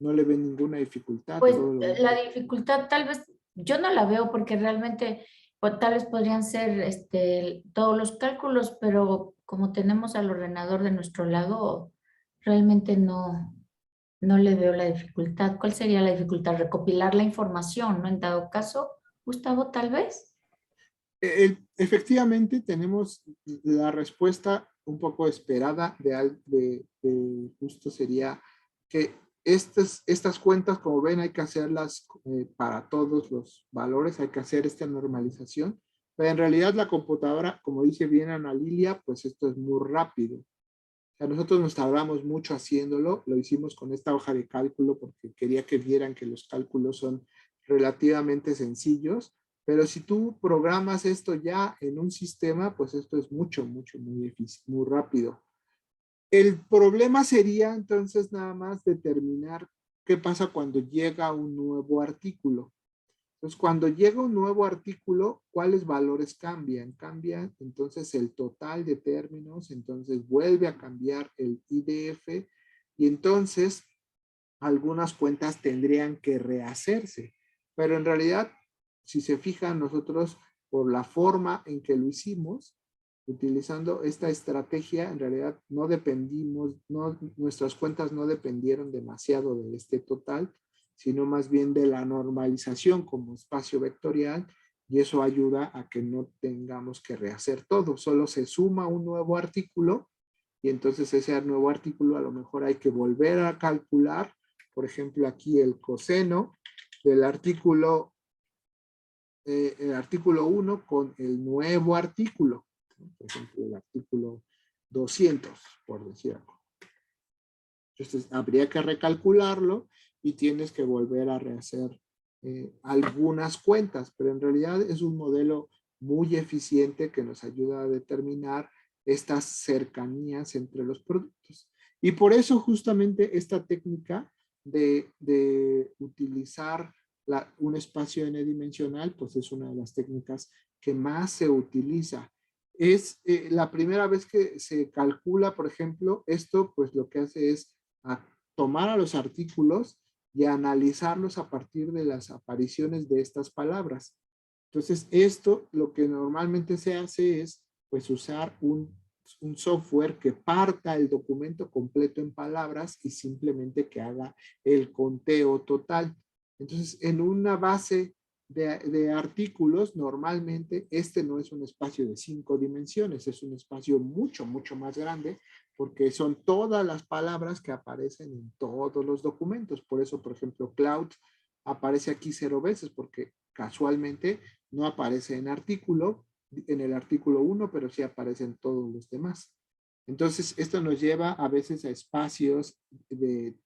A: No le ven ninguna dificultad.
D: Pues
A: todo lo
D: la dificultad tal vez, yo no la veo porque realmente pues, tal vez podrían ser todos los cálculos, pero como tenemos al ordenador de nuestro lado, realmente no le veo la dificultad. ¿Cuál sería la dificultad? Recopilar la información, ¿no? En dado caso, Gustavo, tal vez.
A: Efectivamente, tenemos la respuesta un poco esperada de justo sería que estas cuentas, como ven, hay que hacerlas para todos los valores, hay que hacer esta normalización, pero en realidad la computadora, como dice bien Ana Lilia, pues esto es muy rápido. O sea, nosotros nos tardamos mucho haciéndolo, lo hicimos con esta hoja de cálculo porque quería que vieran que los cálculos son relativamente sencillos, pero si tú programas esto ya en un sistema, pues esto es muy difícil, muy rápido. El problema sería entonces nada más determinar qué pasa cuando llega un nuevo artículo. Entonces, cuando llega un nuevo artículo, ¿cuáles valores cambian? Cambian entonces el total de términos, entonces vuelve a cambiar el IDF y entonces algunas cuentas tendrían que rehacerse. Pero en realidad, si se fijan nosotros por la forma en que lo hicimos, utilizando esta estrategia, en realidad no dependimos, nuestras cuentas no dependieron demasiado de este total, sino más bien de la normalización como espacio vectorial, y eso ayuda a que no tengamos que rehacer todo, solo se suma un nuevo artículo, y entonces ese nuevo artículo a lo mejor hay que volver a calcular, por ejemplo aquí el coseno del artículo 1 con el nuevo artículo, por ejemplo el artículo 200, por decir algo. Entonces habría que recalcularlo y tienes que volver a rehacer algunas cuentas, pero en realidad es un modelo muy eficiente que nos ayuda a determinar estas cercanías entre los productos. Y por eso justamente esta técnica de utilizar un espacio n-dimensional, pues es una de las técnicas que más se utiliza. Es la primera vez que se calcula, por ejemplo, esto pues lo que hace es tomar a los artículos y analizarlos a partir de las apariciones de estas palabras. Entonces, esto lo que normalmente se hace es pues usar un software que parta el documento completo en palabras y simplemente que haga el conteo total. Entonces, en una base de artículos, normalmente este no es un espacio de 5 dimensiones, es un espacio mucho más grande porque son todas las palabras que aparecen en todos los documentos. Por eso, por ejemplo, cloud aparece aquí 0 veces porque casualmente no aparece en el artículo 1, pero sí aparecen todos los demás. Entonces, esto nos lleva a veces a espacios de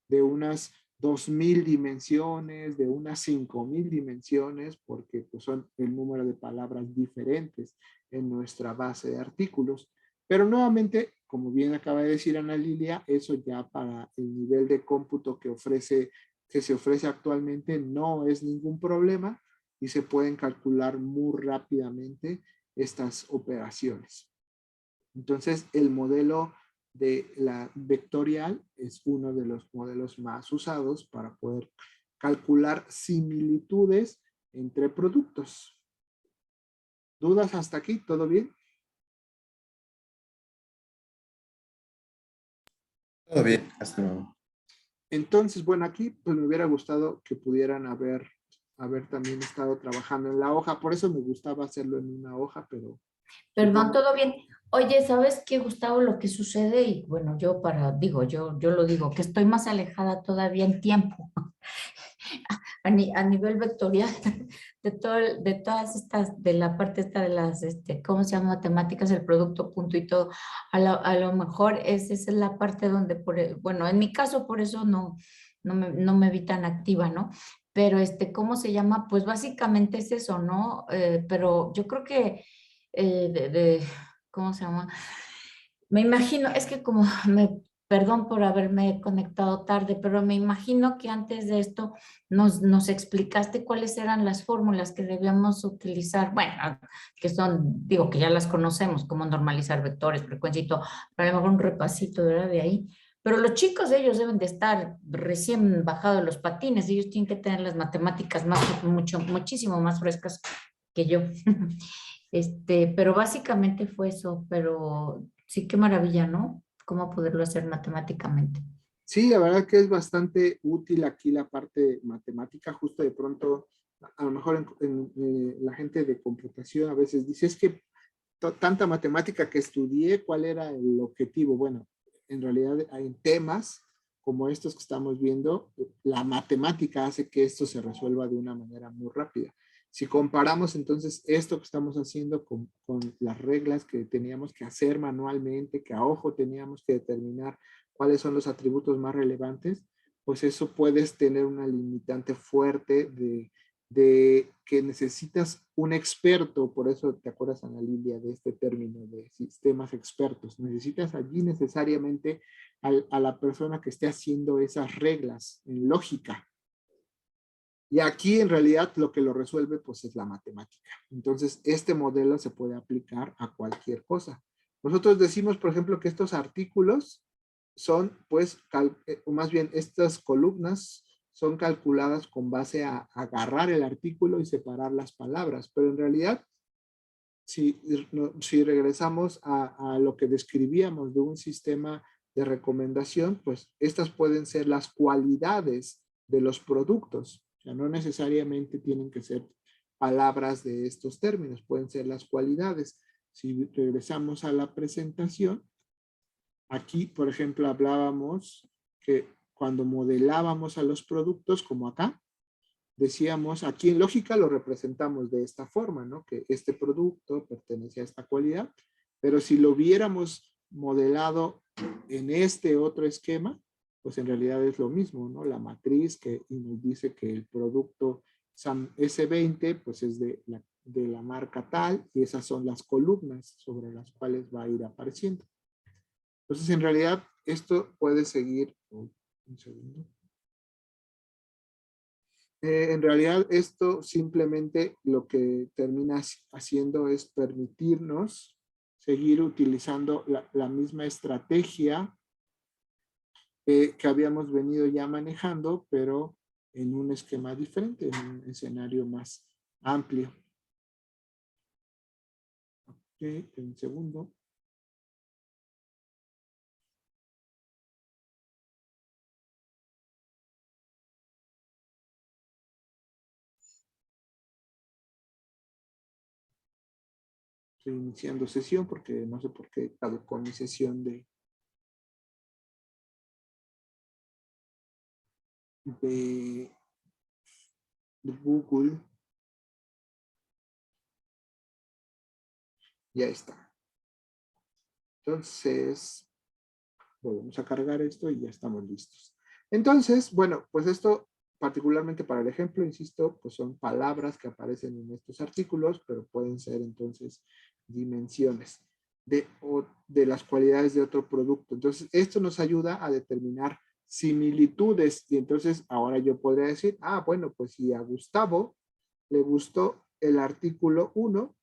A: unas 2000 dimensiones, de unas 5000 dimensiones, porque pues, son el número de palabras diferentes en nuestra base de artículos. Pero nuevamente, como bien acaba de decir Ana Lilia, eso ya para el nivel de cómputo que se ofrece actualmente no es ningún problema y se pueden calcular muy rápidamente estas operaciones. Entonces, el modelo de la vectorial es uno de los modelos más usados para poder calcular similitudes entre productos. ¿Dudas hasta aquí? ¿Todo bien?
B: Todo bien, hasta luego.
A: Entonces, bueno, aquí pues me hubiera gustado que pudieran haber también estado trabajando en la hoja. Por eso me gustaba hacerlo en una hoja, pero
D: Perdón,
A: supongo.
D: todo bien. Oye, ¿sabes qué, Gustavo? Lo que sucede, y bueno, yo lo digo, que estoy más alejada todavía en tiempo a nivel vectorial de todas estas, de la parte esta de las, ¿cómo se llama? Matemáticas, el producto, punto y todo. A lo mejor esa es la parte donde, bueno, en mi caso por eso no me vi tan activa, ¿no? Pero ¿cómo se llama? Pues básicamente es eso, ¿no? Pero yo creo que, ¿cómo se llama? Me imagino, es que perdón por haberme conectado tarde, pero me imagino que antes de esto nos explicaste cuáles eran las fórmulas que debíamos utilizar, bueno, que son, digo que ya las conocemos, cómo normalizar vectores, frecuencia y todo, pero a lo mejor un repasito, ¿verdad? De ahí. Pero los chicos, ellos deben de estar recién bajados los patines, ellos tienen que tener las matemáticas muchísimo más frescas que yo. Pero básicamente fue eso, pero sí, qué maravilla, ¿no? Cómo poderlo hacer matemáticamente.
A: Sí, la verdad que es bastante útil aquí la parte matemática, justo de pronto, a lo mejor la gente de computación a veces dice, es que tanta matemática que estudié, ¿cuál era el objetivo? Bueno, en realidad hay temas como estos que estamos viendo, la matemática hace que esto se resuelva de una manera muy rápida. Si comparamos entonces esto que estamos haciendo con las reglas que teníamos que hacer manualmente, que a ojo teníamos que determinar cuáles son los atributos más relevantes, pues eso puedes tener una limitante fuerte de que necesitas un experto, por eso te acuerdas, Ana Lilia, de este término de sistemas expertos. Necesitas allí necesariamente a la persona que esté haciendo esas reglas en lógica. Y aquí en realidad lo que lo resuelve pues es la matemática. Entonces este modelo se puede aplicar a cualquier cosa. Nosotros decimos, por ejemplo, que estos artículos son pues, o más bien estas columnas son calculadas con base a agarrar el artículo y separar las palabras, pero en realidad si regresamos a lo que describíamos de un sistema de recomendación, pues estas pueden ser las cualidades de los productos. O sea, no necesariamente tienen que ser palabras de estos términos, pueden ser las cualidades. Si regresamos a la presentación, aquí, por ejemplo, hablábamos que cuando modelábamos a los productos, como acá, decíamos, aquí en lógica lo representamos de esta forma, ¿no? Que este producto pertenece a esta cualidad, pero si lo hubiéramos modelado en este otro esquema, pues en realidad es lo mismo, ¿no? La matriz que nos dice que el producto S20, pues es de la marca tal, y esas son las columnas sobre las cuales va a ir apareciendo. Entonces, en realidad, esto puede seguir, un segundo. En realidad esto simplemente lo que termina haciendo es permitirnos seguir utilizando la misma estrategia que habíamos venido ya manejando, pero en un esquema diferente, en un escenario más amplio. Ok, un segundo. Estoy iniciando sesión porque no sé por qué caducó mi sesión de Google. Ya está. Entonces, volvemos a cargar esto y ya estamos listos. Entonces, bueno, pues esto particularmente para el ejemplo, insisto, pues son palabras que aparecen en estos artículos, pero pueden ser entonces dimensiones de las cualidades de otro producto. Entonces, esto nos ayuda a determinar similitudes y entonces ahora yo podría decir, ah, bueno, pues si a Gustavo le gustó el artículo 1,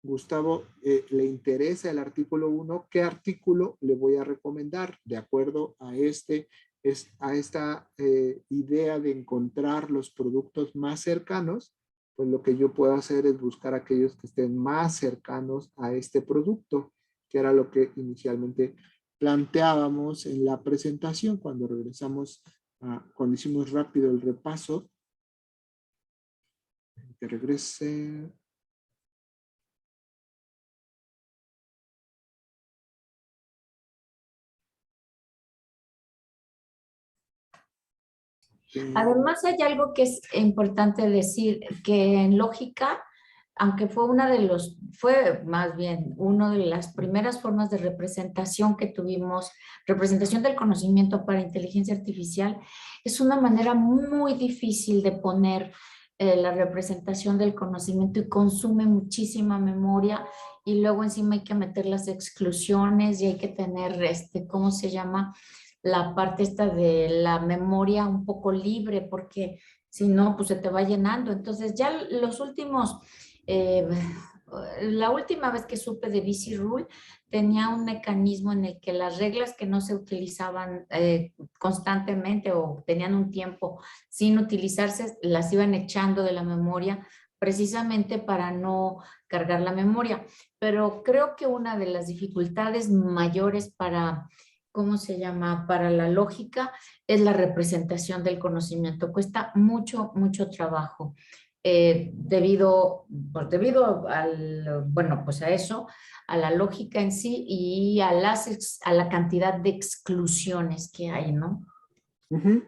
A: Gustavo le interesa el artículo 1, ¿qué artículo le voy a recomendar de acuerdo a este a esta idea de encontrar los productos más cercanos, pues lo que yo puedo hacer es buscar aquellos que estén más cercanos a este producto, que era lo que inicialmente planteábamos en la presentación cuando regresamos, cuando hicimos rápido el repaso. Que regrese.
D: Además, hay algo que es importante decir, que en lógica, aunque fue más bien una de las primeras formas de representación que tuvimos, representación del conocimiento para inteligencia artificial, es una manera muy difícil de poner la representación del conocimiento y consume muchísima memoria y luego encima hay que meter las exclusiones y hay que tener, ¿cómo se llama? La parte esta de la memoria un poco libre, porque si no, pues se te va llenando. Entonces ya eh, la última vez que supe de BC Rule, tenía un mecanismo en el que las reglas que no se utilizaban constantemente o tenían un tiempo sin utilizarse, las iban echando de la memoria precisamente para no cargar la memoria. Pero creo que una de las dificultades mayores para ¿cómo se llama? Para la lógica, es la representación del conocimiento. Cuesta mucho, mucho trabajo. Debido bueno, pues a eso, a la lógica en sí y a la cantidad de exclusiones que hay, ¿no?
A: Uh-huh.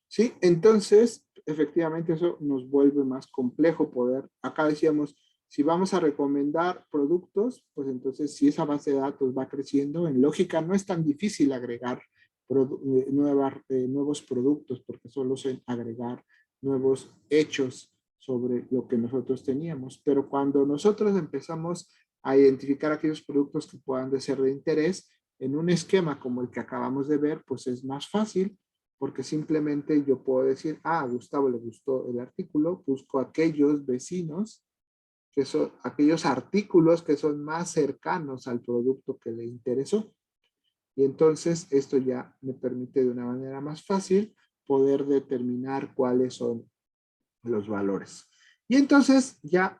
A: Sí, entonces, efectivamente eso nos vuelve más complejo poder, acá decíamos, si vamos a recomendar productos, pues entonces si esa base de datos va creciendo, en lógica no es tan difícil agregar nuevos productos, porque solo es agregar nuevos hechos sobre lo que nosotros teníamos. Pero cuando nosotros empezamos a identificar aquellos productos que puedan de ser de interés, en un esquema como el que acabamos de ver, pues es más fácil, porque simplemente yo puedo decir, a Gustavo le gustó el artículo, busco aquellos vecinos, que son aquellos artículos que son más cercanos al producto que le interesó. Y entonces esto ya me permite de una manera más fácil poder determinar cuáles son los valores. Y entonces ya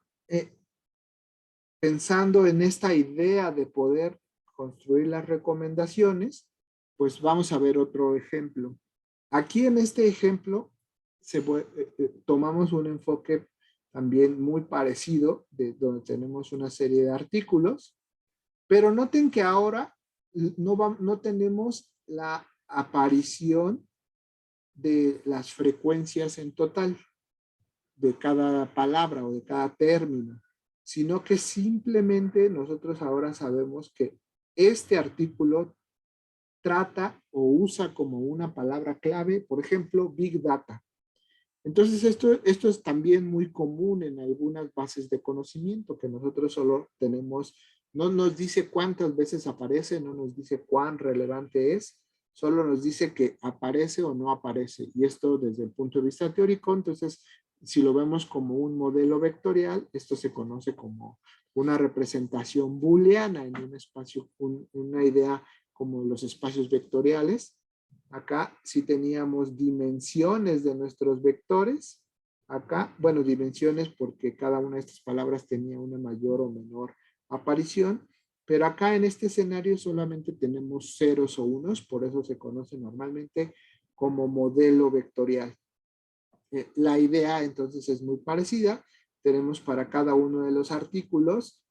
A: pensando en esta idea de poder construir las recomendaciones, pues vamos a ver otro ejemplo. Aquí en este ejemplo tomamos un enfoque también muy parecido, de donde tenemos una serie de artículos, pero noten que ahora no tenemos la aparición de las frecuencias en total de cada palabra o de cada término, sino que simplemente nosotros ahora sabemos que este artículo trata o usa como una palabra clave, por ejemplo, Big Data. Entonces esto es también muy común en algunas bases de conocimiento, que nosotros solo tenemos, no nos dice cuántas veces aparece, no nos dice cuán relevante es, solo nos dice que aparece o no aparece. Y esto desde el punto de vista teórico, entonces si lo vemos como un modelo vectorial, esto se conoce como una representación booleana en un espacio, una idea como los espacios vectoriales. Acá sí teníamos dimensiones de nuestros vectores. Acá, bueno, dimensiones porque cada una de estas palabras tenía una mayor o menor aparición. Pero acá en este escenario solamente tenemos ceros o unos, por eso se conoce normalmente como modelo vectorial. La idea entonces es muy parecida. Tenemos para cada uno de los artículos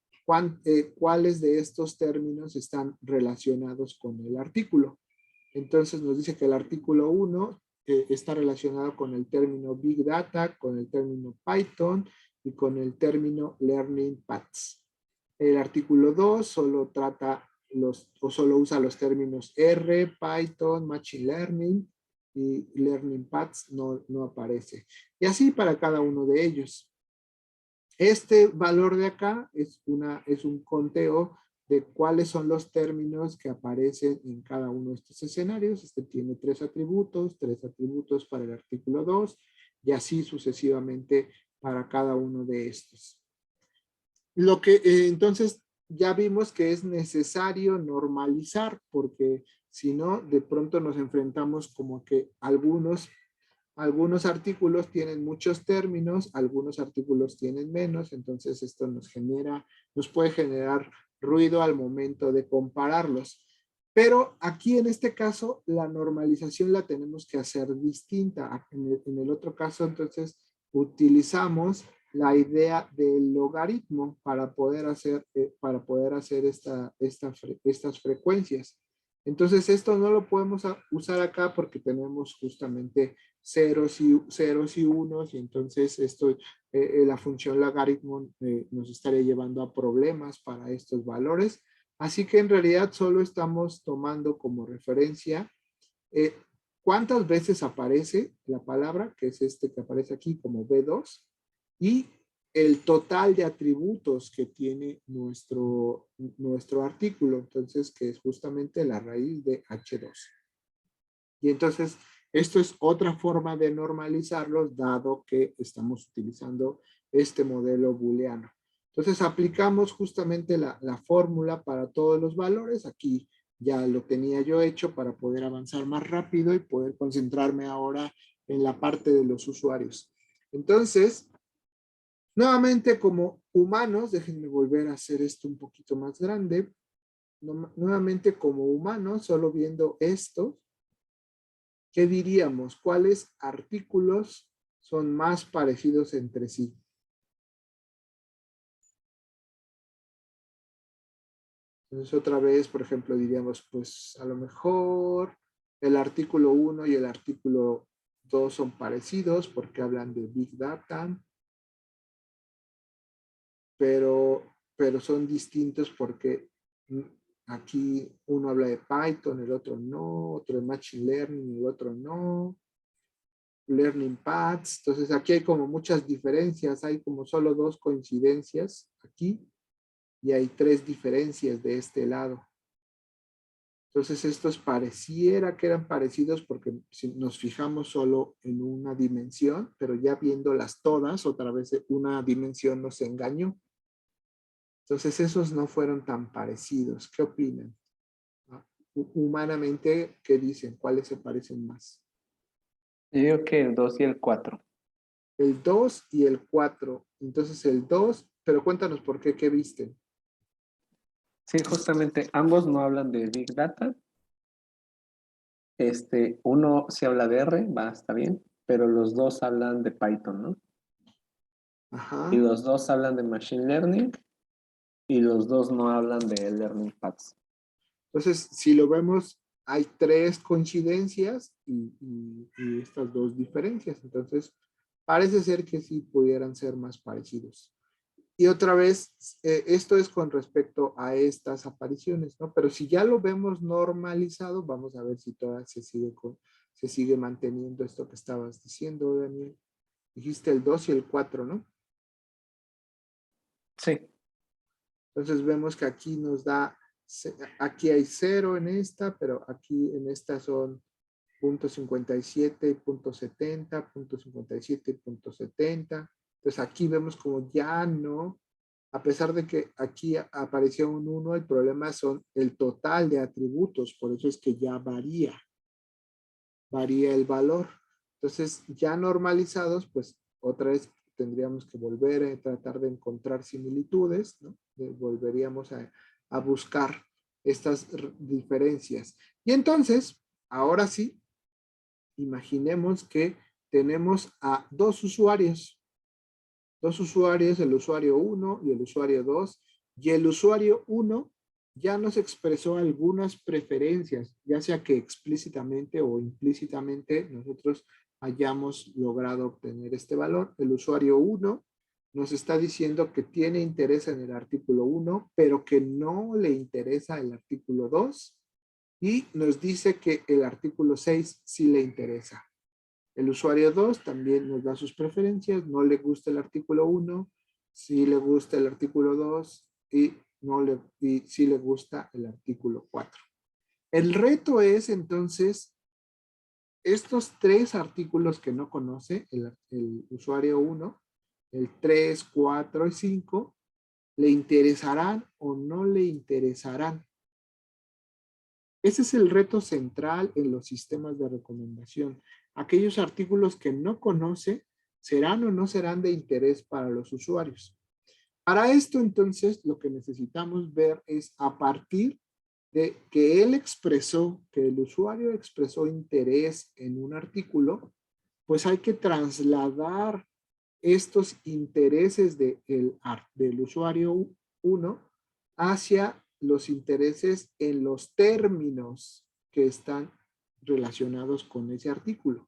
A: cuáles de estos términos están relacionados con el artículo. Entonces nos dice que el artículo 1 está relacionado con el término Big Data, con el término Python y con el término Learning Paths. El artículo 2 solo trata solo usa los términos R, Python, Machine Learning y Learning Paths no aparece. Y así para cada uno de ellos. Este valor de acá es un conteo de cuáles son los términos que aparecen en cada uno de estos escenarios. Este tiene 3 atributos para el artículo 2 y así sucesivamente para cada uno de estos. Lo que entonces ya vimos que es necesario normalizar, porque si no, de pronto nos enfrentamos como que algunos artículos tienen muchos términos, algunos artículos tienen menos, entonces esto nos puede generar ruido al momento de compararlos. Pero aquí en este caso, la normalización la tenemos que hacer distinta. En el otro caso, entonces, utilizamos la idea del logaritmo para poder hacer estas frecuencias. Entonces, esto no lo podemos usar acá porque tenemos justamente ceros y unos, y entonces la función logaritmo nos estaría llevando a problemas para estos valores. Así que en realidad solo estamos tomando como referencia cuántas veces aparece la palabra, que es este que aparece aquí como B2, y el total de atributos que tiene nuestro artículo, entonces que es justamente la raíz de H2. Y entonces esto es otra forma de normalizarlos, dado que estamos utilizando este modelo booleano. Entonces aplicamos justamente la fórmula para todos los valores. Aquí ya lo tenía yo hecho para poder avanzar más rápido y poder concentrarme ahora en la parte de los usuarios. Entonces, nuevamente como humanos, déjenme volver a hacer esto un poquito más grande. Nuevamente como humanos, solo viendo esto, ¿qué diríamos? ¿Cuáles artículos son más parecidos entre sí? Entonces otra vez, por ejemplo, diríamos, pues a lo mejor el artículo 1 y el artículo 2 son parecidos porque hablan de Big Data, pero son distintos porque aquí uno habla de Python, el otro no, otro de Machine Learning, el otro no. Learning Paths, entonces aquí hay como muchas diferencias, hay como solo 2 coincidencias aquí y hay 3 diferencias de este lado. Entonces estos pareciera que eran parecidos porque si nos fijamos solo en una dimensión, pero ya viéndolas todas, otra vez una dimensión nos engañó. Entonces esos no fueron tan parecidos. ¿Qué opinan? Humanamente, ¿qué dicen? ¿Cuáles se parecen más?
C: Yo digo que el 2 y el 4.
A: El 2 y el 4. Entonces el 2, pero cuéntanos por qué, ¿qué viste?
C: Sí, justamente ambos no hablan de Big Data. Uno sí habla de R, está bien, pero los dos hablan de Python, ¿no?
A: Ajá.
C: Y los dos hablan de Machine Learning y los dos no hablan de Learning Paths.
A: Entonces, si lo vemos, hay 3 coincidencias y estas 2 diferencias. Entonces, parece ser que sí pudieran ser más parecidos. Y otra vez, esto es con respecto a estas apariciones, ¿no? Pero si ya lo vemos normalizado, vamos a ver si todavía se sigue manteniendo esto que estabas diciendo, Daniel. Dijiste el 2 y el 4, ¿no?
C: Sí.
A: Entonces vemos que aquí nos da, aquí hay 0 en esta, pero aquí en esta son .57, .70, .57, .70. Entonces aquí vemos como ya no, a pesar de que aquí apareció un 1, el problema son el total de atributos, por eso es que ya varía el valor. Entonces ya normalizados, pues otra vez tendríamos que volver a tratar de encontrar similitudes, ¿no? Volveríamos a buscar estas diferencias. Y entonces, ahora sí, imaginemos que tenemos a 2 usuarios. 2 usuarios, el usuario 1 y el usuario 2. Y el usuario 1 ya nos expresó algunas preferencias, ya sea que explícitamente o implícitamente nosotros hayamos logrado obtener este valor. El usuario 1 nos está diciendo que tiene interés en el artículo 1, pero que no le interesa el artículo 2, y nos dice que el artículo 6 sí le interesa. El usuario 2 también nos da sus preferencias, no le gusta el artículo 1, sí le gusta el artículo 2 y sí le gusta el artículo 4. El reto es entonces estos 3 artículos que no conoce el usuario 1, el 3, 4 y 5, ¿Le interesarán o no le interesarán? Ese es el reto central en los sistemas de recomendación. Aquellos artículos que no conoce, ¿serán o no serán de interés para los usuarios? Para esto, entonces, lo que necesitamos ver es a partir de que él expresó, que el usuario expresó interés en un artículo, pues hay que trasladar estos intereses del usuario 1 hacia los intereses en los términos que están relacionados con ese artículo.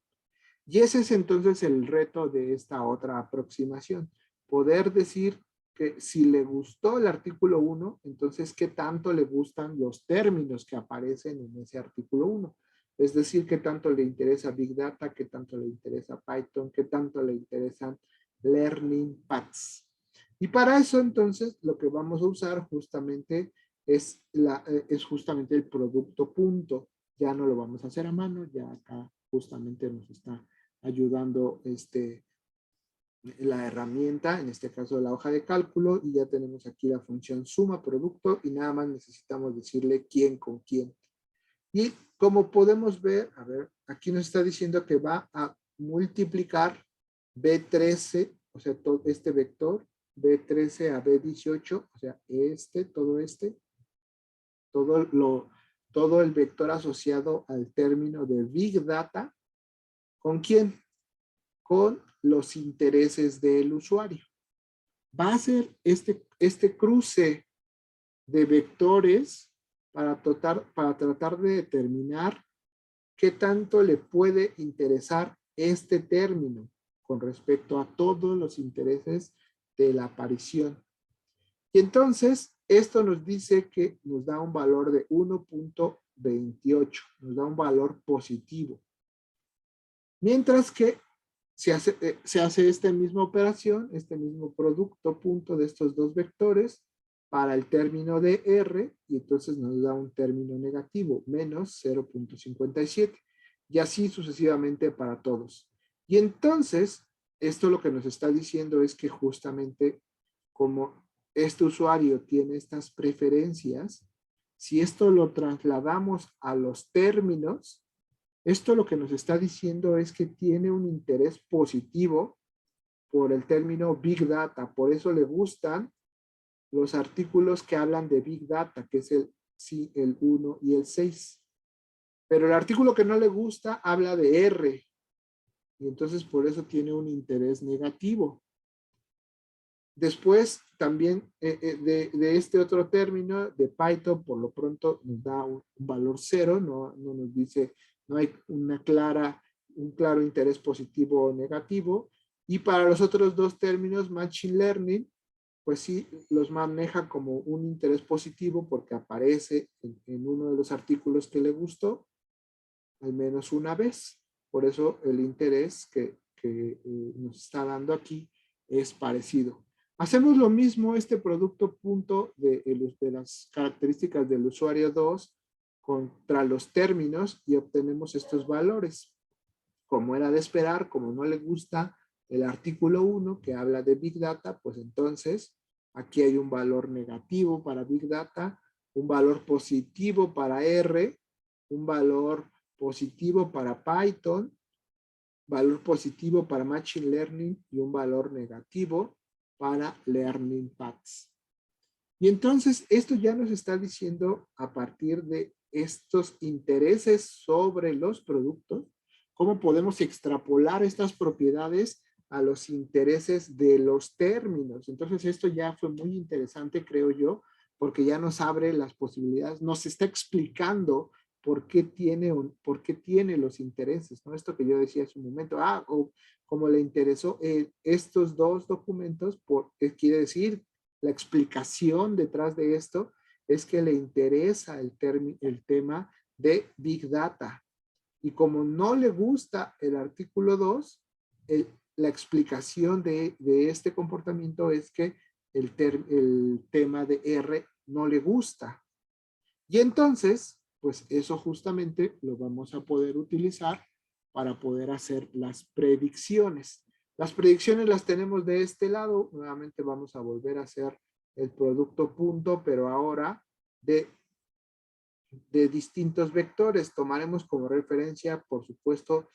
A: Y ese es entonces el reto de esta otra aproximación. Poder decir que si le gustó el artículo 1, entonces qué tanto le gustan los términos que aparecen en ese artículo 1. Es decir, qué tanto le interesa Big Data, qué tanto le interesa Python, qué tanto le interesan Learning Paths. Y para eso entonces lo que vamos a usar justamente es justamente el producto punto. Ya no lo vamos a hacer a mano, ya acá justamente nos está ayudando la herramienta, en este caso la hoja de cálculo, y ya tenemos aquí la función suma producto y nada más necesitamos decirle quién con quién. Y como podemos ver, a ver, aquí nos está diciendo que va a multiplicar B13, o sea, todo este vector, B13 a B18, o sea, todo el vector asociado al término de Big Data, ¿con quién? Con los intereses del usuario. Va a ser este cruce de vectores para tratar de determinar qué tanto le puede interesar este término con respecto a todos los intereses de la aparición. Y entonces, esto nos dice que nos da un valor de 1.28, nos da un valor positivo. Mientras que se hace esta misma operación, este mismo producto punto de estos dos vectores para el término de R y entonces nos da un término negativo, menos 0.57 y así sucesivamente para todos. Y entonces, esto lo que nos está diciendo es que justamente como este usuario tiene estas preferencias, si esto lo trasladamos a los términos, esto lo que nos está diciendo es que tiene un interés positivo por el término Big Data. Por eso le gustan los artículos que hablan de Big Data, que es el 1 y el 6. Pero el artículo que no le gusta habla de R. Y entonces por eso tiene un interés negativo. Después también de este otro término de Python, por lo pronto nos da un valor 0, no nos dice, no hay un claro interés positivo o negativo. Y para los otros dos términos, Machine Learning, pues sí, los maneja como un interés positivo porque aparece en uno de los artículos que le gustó, al menos una vez. Por eso el interés que nos está dando aquí es parecido. Hacemos lo mismo este producto punto de las características del usuario 2 contra los términos y obtenemos estos valores. Como era de esperar, como no le gusta el artículo 1 que habla de Big Data, pues entonces aquí hay un valor negativo para Big Data, un valor positivo para R, un valor positivo para Python, valor positivo para Machine Learning y un valor negativo para Learning Paths. Y entonces esto ya nos está diciendo a partir de estos intereses sobre los productos, cómo podemos extrapolar estas propiedades a los intereses de los términos. Entonces esto ya fue muy interesante, creo yo, porque ya nos abre las posibilidades, nos está explicando por qué tiene los intereses, ¿no? Esto que yo decía hace un momento, como le interesó estos dos documentos, quiere decir, la explicación detrás de esto es que le interesa el tema de Big Data. Y como no le gusta el artículo 2, la explicación de este comportamiento es que el tema de R no le gusta. Y entonces, pues eso justamente lo vamos a poder utilizar para poder hacer las predicciones. Las predicciones las tenemos de este lado. Nuevamente vamos a volver a hacer el producto punto, pero ahora de distintos vectores. Tomaremos como referencia, por supuesto,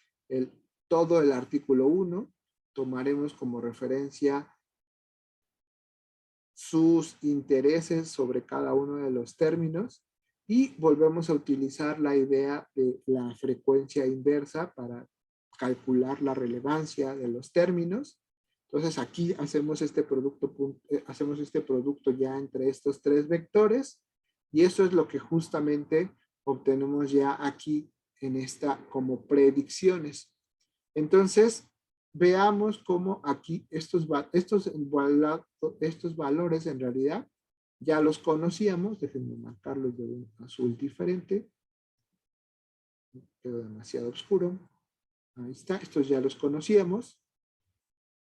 A: todo el artículo 1. Tomaremos como referencia sus intereses sobre cada uno de los términos y volvemos a utilizar la idea de la frecuencia inversa para calcular la relevancia de los términos. Entonces aquí hacemos este producto ya entre estos tres vectores y eso es lo que justamente obtenemos ya aquí en esta como predicciones. Entonces, veamos cómo aquí estos valores en realidad ya los conocíamos. Déjenme marcarlos de un azul diferente. Quedó demasiado oscuro. Ahí está, estos ya los conocíamos.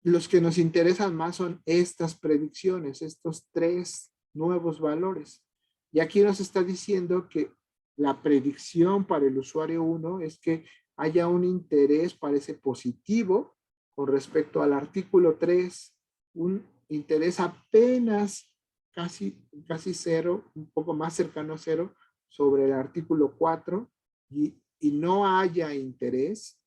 A: Los que nos interesan más son estas predicciones, estos tres nuevos valores. Y aquí nos está diciendo que la predicción para el usuario 1 es que haya un interés, parece positivo, con respecto al artículo 3, un interés apenas casi cero, un poco más cercano a cero, sobre el artículo 4, y no haya interés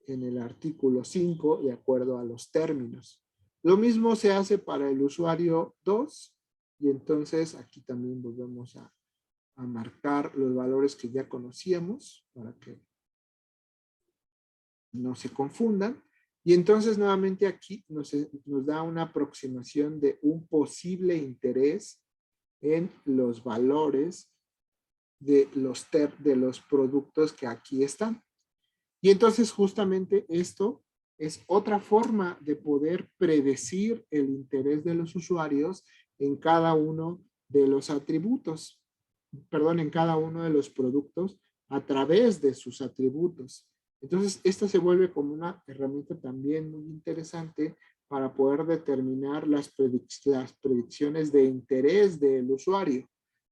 A: en el artículo 5 de acuerdo a los términos. Lo mismo se hace para el usuario 2, y entonces aquí también volvemos a marcar los valores que ya conocíamos para que no se confundan. Y entonces nuevamente aquí nos da una aproximación de un posible interés en los valores de los productos que aquí están. Y entonces justamente esto es otra forma de poder predecir el interés de los usuarios en cada uno de los atributos, perdón, en cada uno de los productos a través de sus atributos. Entonces, esta se vuelve como una herramienta también muy interesante para poder determinar las predicciones de interés del usuario.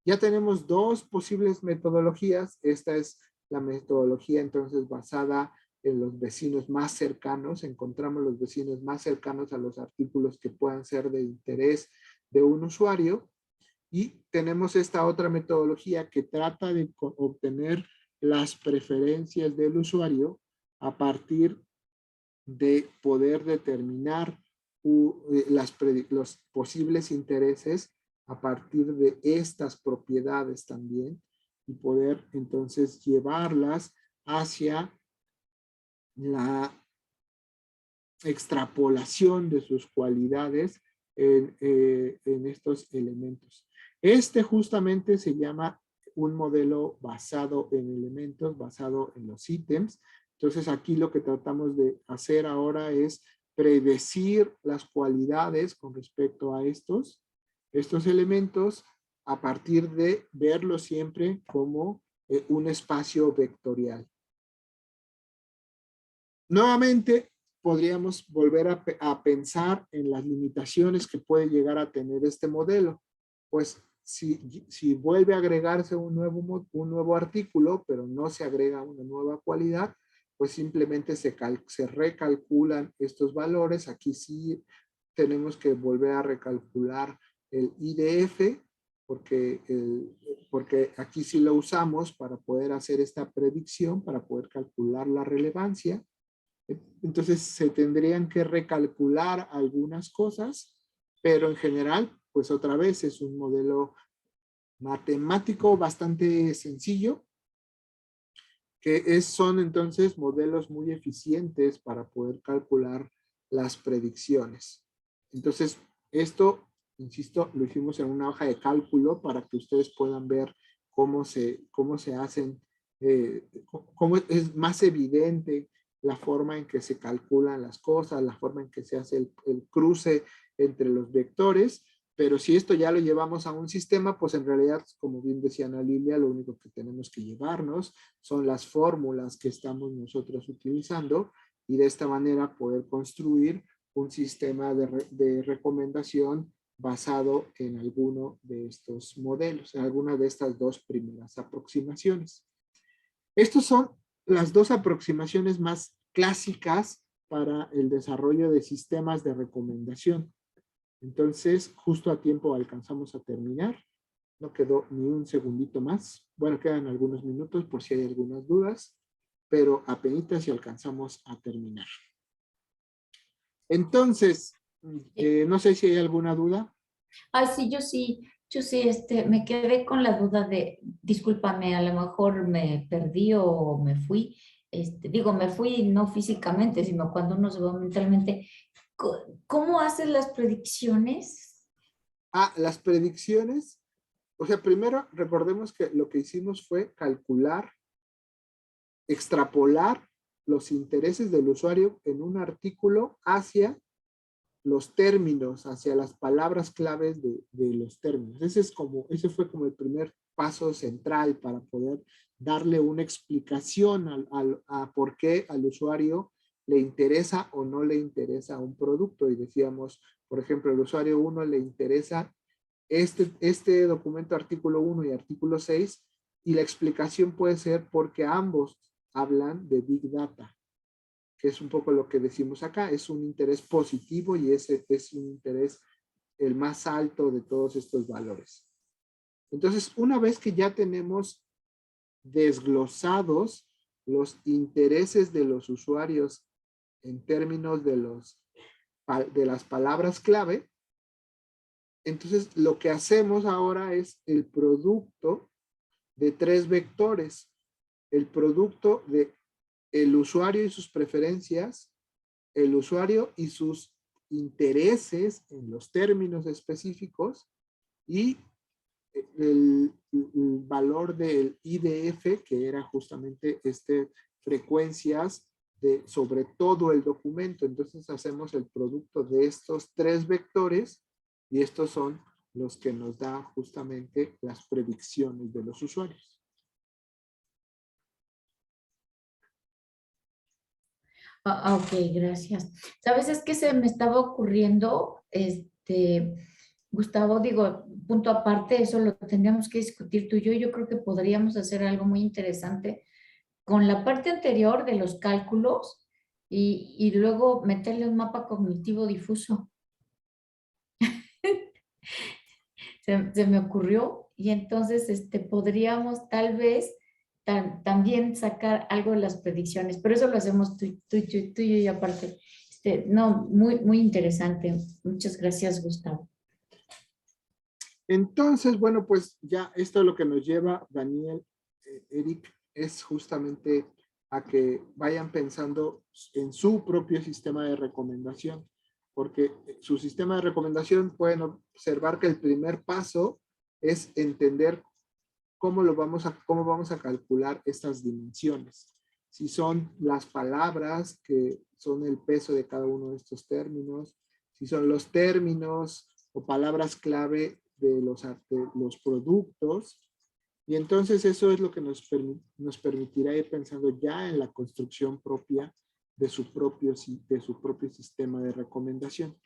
A: Ya tenemos dos posibles metodologías. Esta es la metodología entonces basada en los vecinos más cercanos. Encontramos los vecinos más cercanos a los artículos que puedan ser de interés de un usuario. Y tenemos esta otra metodología que trata de obtener las preferencias del usuario a partir de poder determinar los posibles intereses a partir de estas propiedades también y poder entonces llevarlas hacia la extrapolación de sus cualidades en estos elementos. Este justamente se llama un modelo basado en elementos, basado en los ítems. Entonces aquí lo que tratamos de hacer ahora es predecir las cualidades con respecto a estos elementos a partir de verlo siempre como un espacio vectorial. Nuevamente, podríamos volver a pensar en las limitaciones que puede llegar a tener este modelo. Pues si vuelve a agregarse un nuevo artículo, pero no se agrega una nueva cualidad, pues simplemente se recalculan estos valores. Aquí sí tenemos que volver a recalcular el IDF, porque aquí sí lo usamos para poder hacer esta predicción, para poder calcular la relevancia. Entonces se tendrían que recalcular algunas cosas, pero en general, pues otra vez es un modelo matemático bastante sencillo, que son entonces modelos muy eficientes para poder calcular las predicciones. Entonces, esto, insisto, lo hicimos en una hoja de cálculo para que ustedes puedan ver cómo se hacen, cómo es más evidente la forma en que se calculan las cosas, la forma en que se hace el cruce entre los vectores, pero si esto ya lo llevamos a un sistema, pues en realidad, como bien decía Ana Lilia, lo único que tenemos que llevarnos son las fórmulas que estamos nosotros utilizando y de esta manera poder construir un sistema de recomendación basado en alguno de estos modelos, en alguna de estas dos primeras aproximaciones. Estos son las dos aproximaciones más clásicas para el desarrollo de sistemas de recomendación. Entonces, justo a tiempo alcanzamos a terminar. No quedó ni un segundito más. Bueno, quedan algunos minutos por si hay algunas dudas, pero apenas si alcanzamos a terminar. Entonces, no sé si hay alguna duda.
D: Ay, sí, me quedé con la duda de, discúlpame, a lo mejor me perdí o me fui. Digo, me fui no físicamente, sino cuando uno se va mentalmente. ¿Cómo haces las predicciones?
A: Las predicciones. O sea, primero recordemos que lo que hicimos fue calcular, extrapolar los intereses del usuario en un artículo hacia los términos, hacia las palabras claves de los términos. Ese fue como el primer paso central para poder darle una explicación a por qué al usuario le interesa o no le interesa un producto. Y decíamos, por ejemplo, al usuario 1 le interesa este documento artículo 1 y artículo 6, y la explicación puede ser porque ambos hablan de Big Data, que es un poco lo que decimos acá, es un interés positivo y ese es un interés el más alto de todos estos valores. Entonces, una vez que ya tenemos desglosados los intereses de los usuarios en términos de las palabras clave, entonces lo que hacemos ahora es el producto de 3 vectores. El producto de el usuario y sus preferencias, el usuario y sus intereses en los términos específicos, y el valor del IDF, que era justamente frecuencias sobre todo el documento. Entonces hacemos el producto de estos 3 vectores y estos son los que nos da justamente las predicciones de los usuarios.
D: Ok, gracias. ¿Sabes? Es que se me estaba ocurriendo, Gustavo, digo, punto aparte, eso lo tendríamos que discutir tú y yo. Yo creo que podríamos hacer algo muy interesante con la parte anterior de los cálculos y luego meterle un mapa cognitivo difuso. Se me ocurrió y entonces podríamos tal vez también sacar algo de las predicciones, pero eso lo hacemos tú y yo aparte. No, muy interesante. Muchas gracias, Gustavo.
A: Entonces, bueno, pues ya esto es lo que nos lleva, Daniel, Eric, es justamente a que vayan pensando en su propio sistema de recomendación, porque su sistema de recomendación pueden observar que el primer paso es entender cómo vamos a calcular estas dimensiones. Si son las palabras que son el peso de cada uno de estos términos, si son los términos o palabras clave de los productos. Y entonces eso es lo que nos permitirá ir pensando ya en la construcción propia de su propio sistema de recomendación.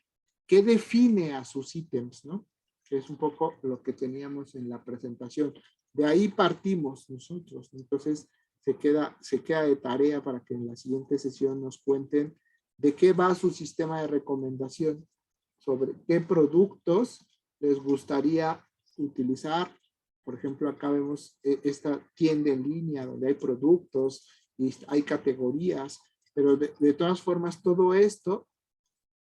A: ¿Qué define a sus ítems, no? Que es un poco lo que teníamos en la presentación. De ahí partimos nosotros. Entonces se queda de tarea para que en la siguiente sesión nos cuenten de qué va su sistema de recomendación, sobre qué productos les gustaría utilizar. Por ejemplo, acá vemos esta tienda en línea donde hay productos y hay categorías, pero de todas formas todo esto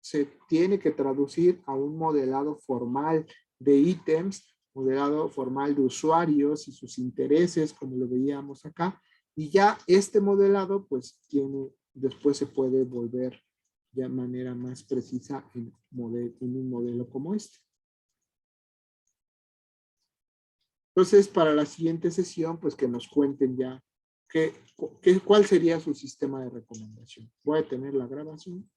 A: se tiene que traducir a un modelado formal de ítems, modelado formal de usuarios y sus intereses, como lo veíamos acá, y ya este modelado pues después se puede volver de manera más precisa en un modelo como este. Entonces, para la siguiente sesión, pues que nos cuenten ya cuál sería su sistema de recomendación. Voy a tener la grabación.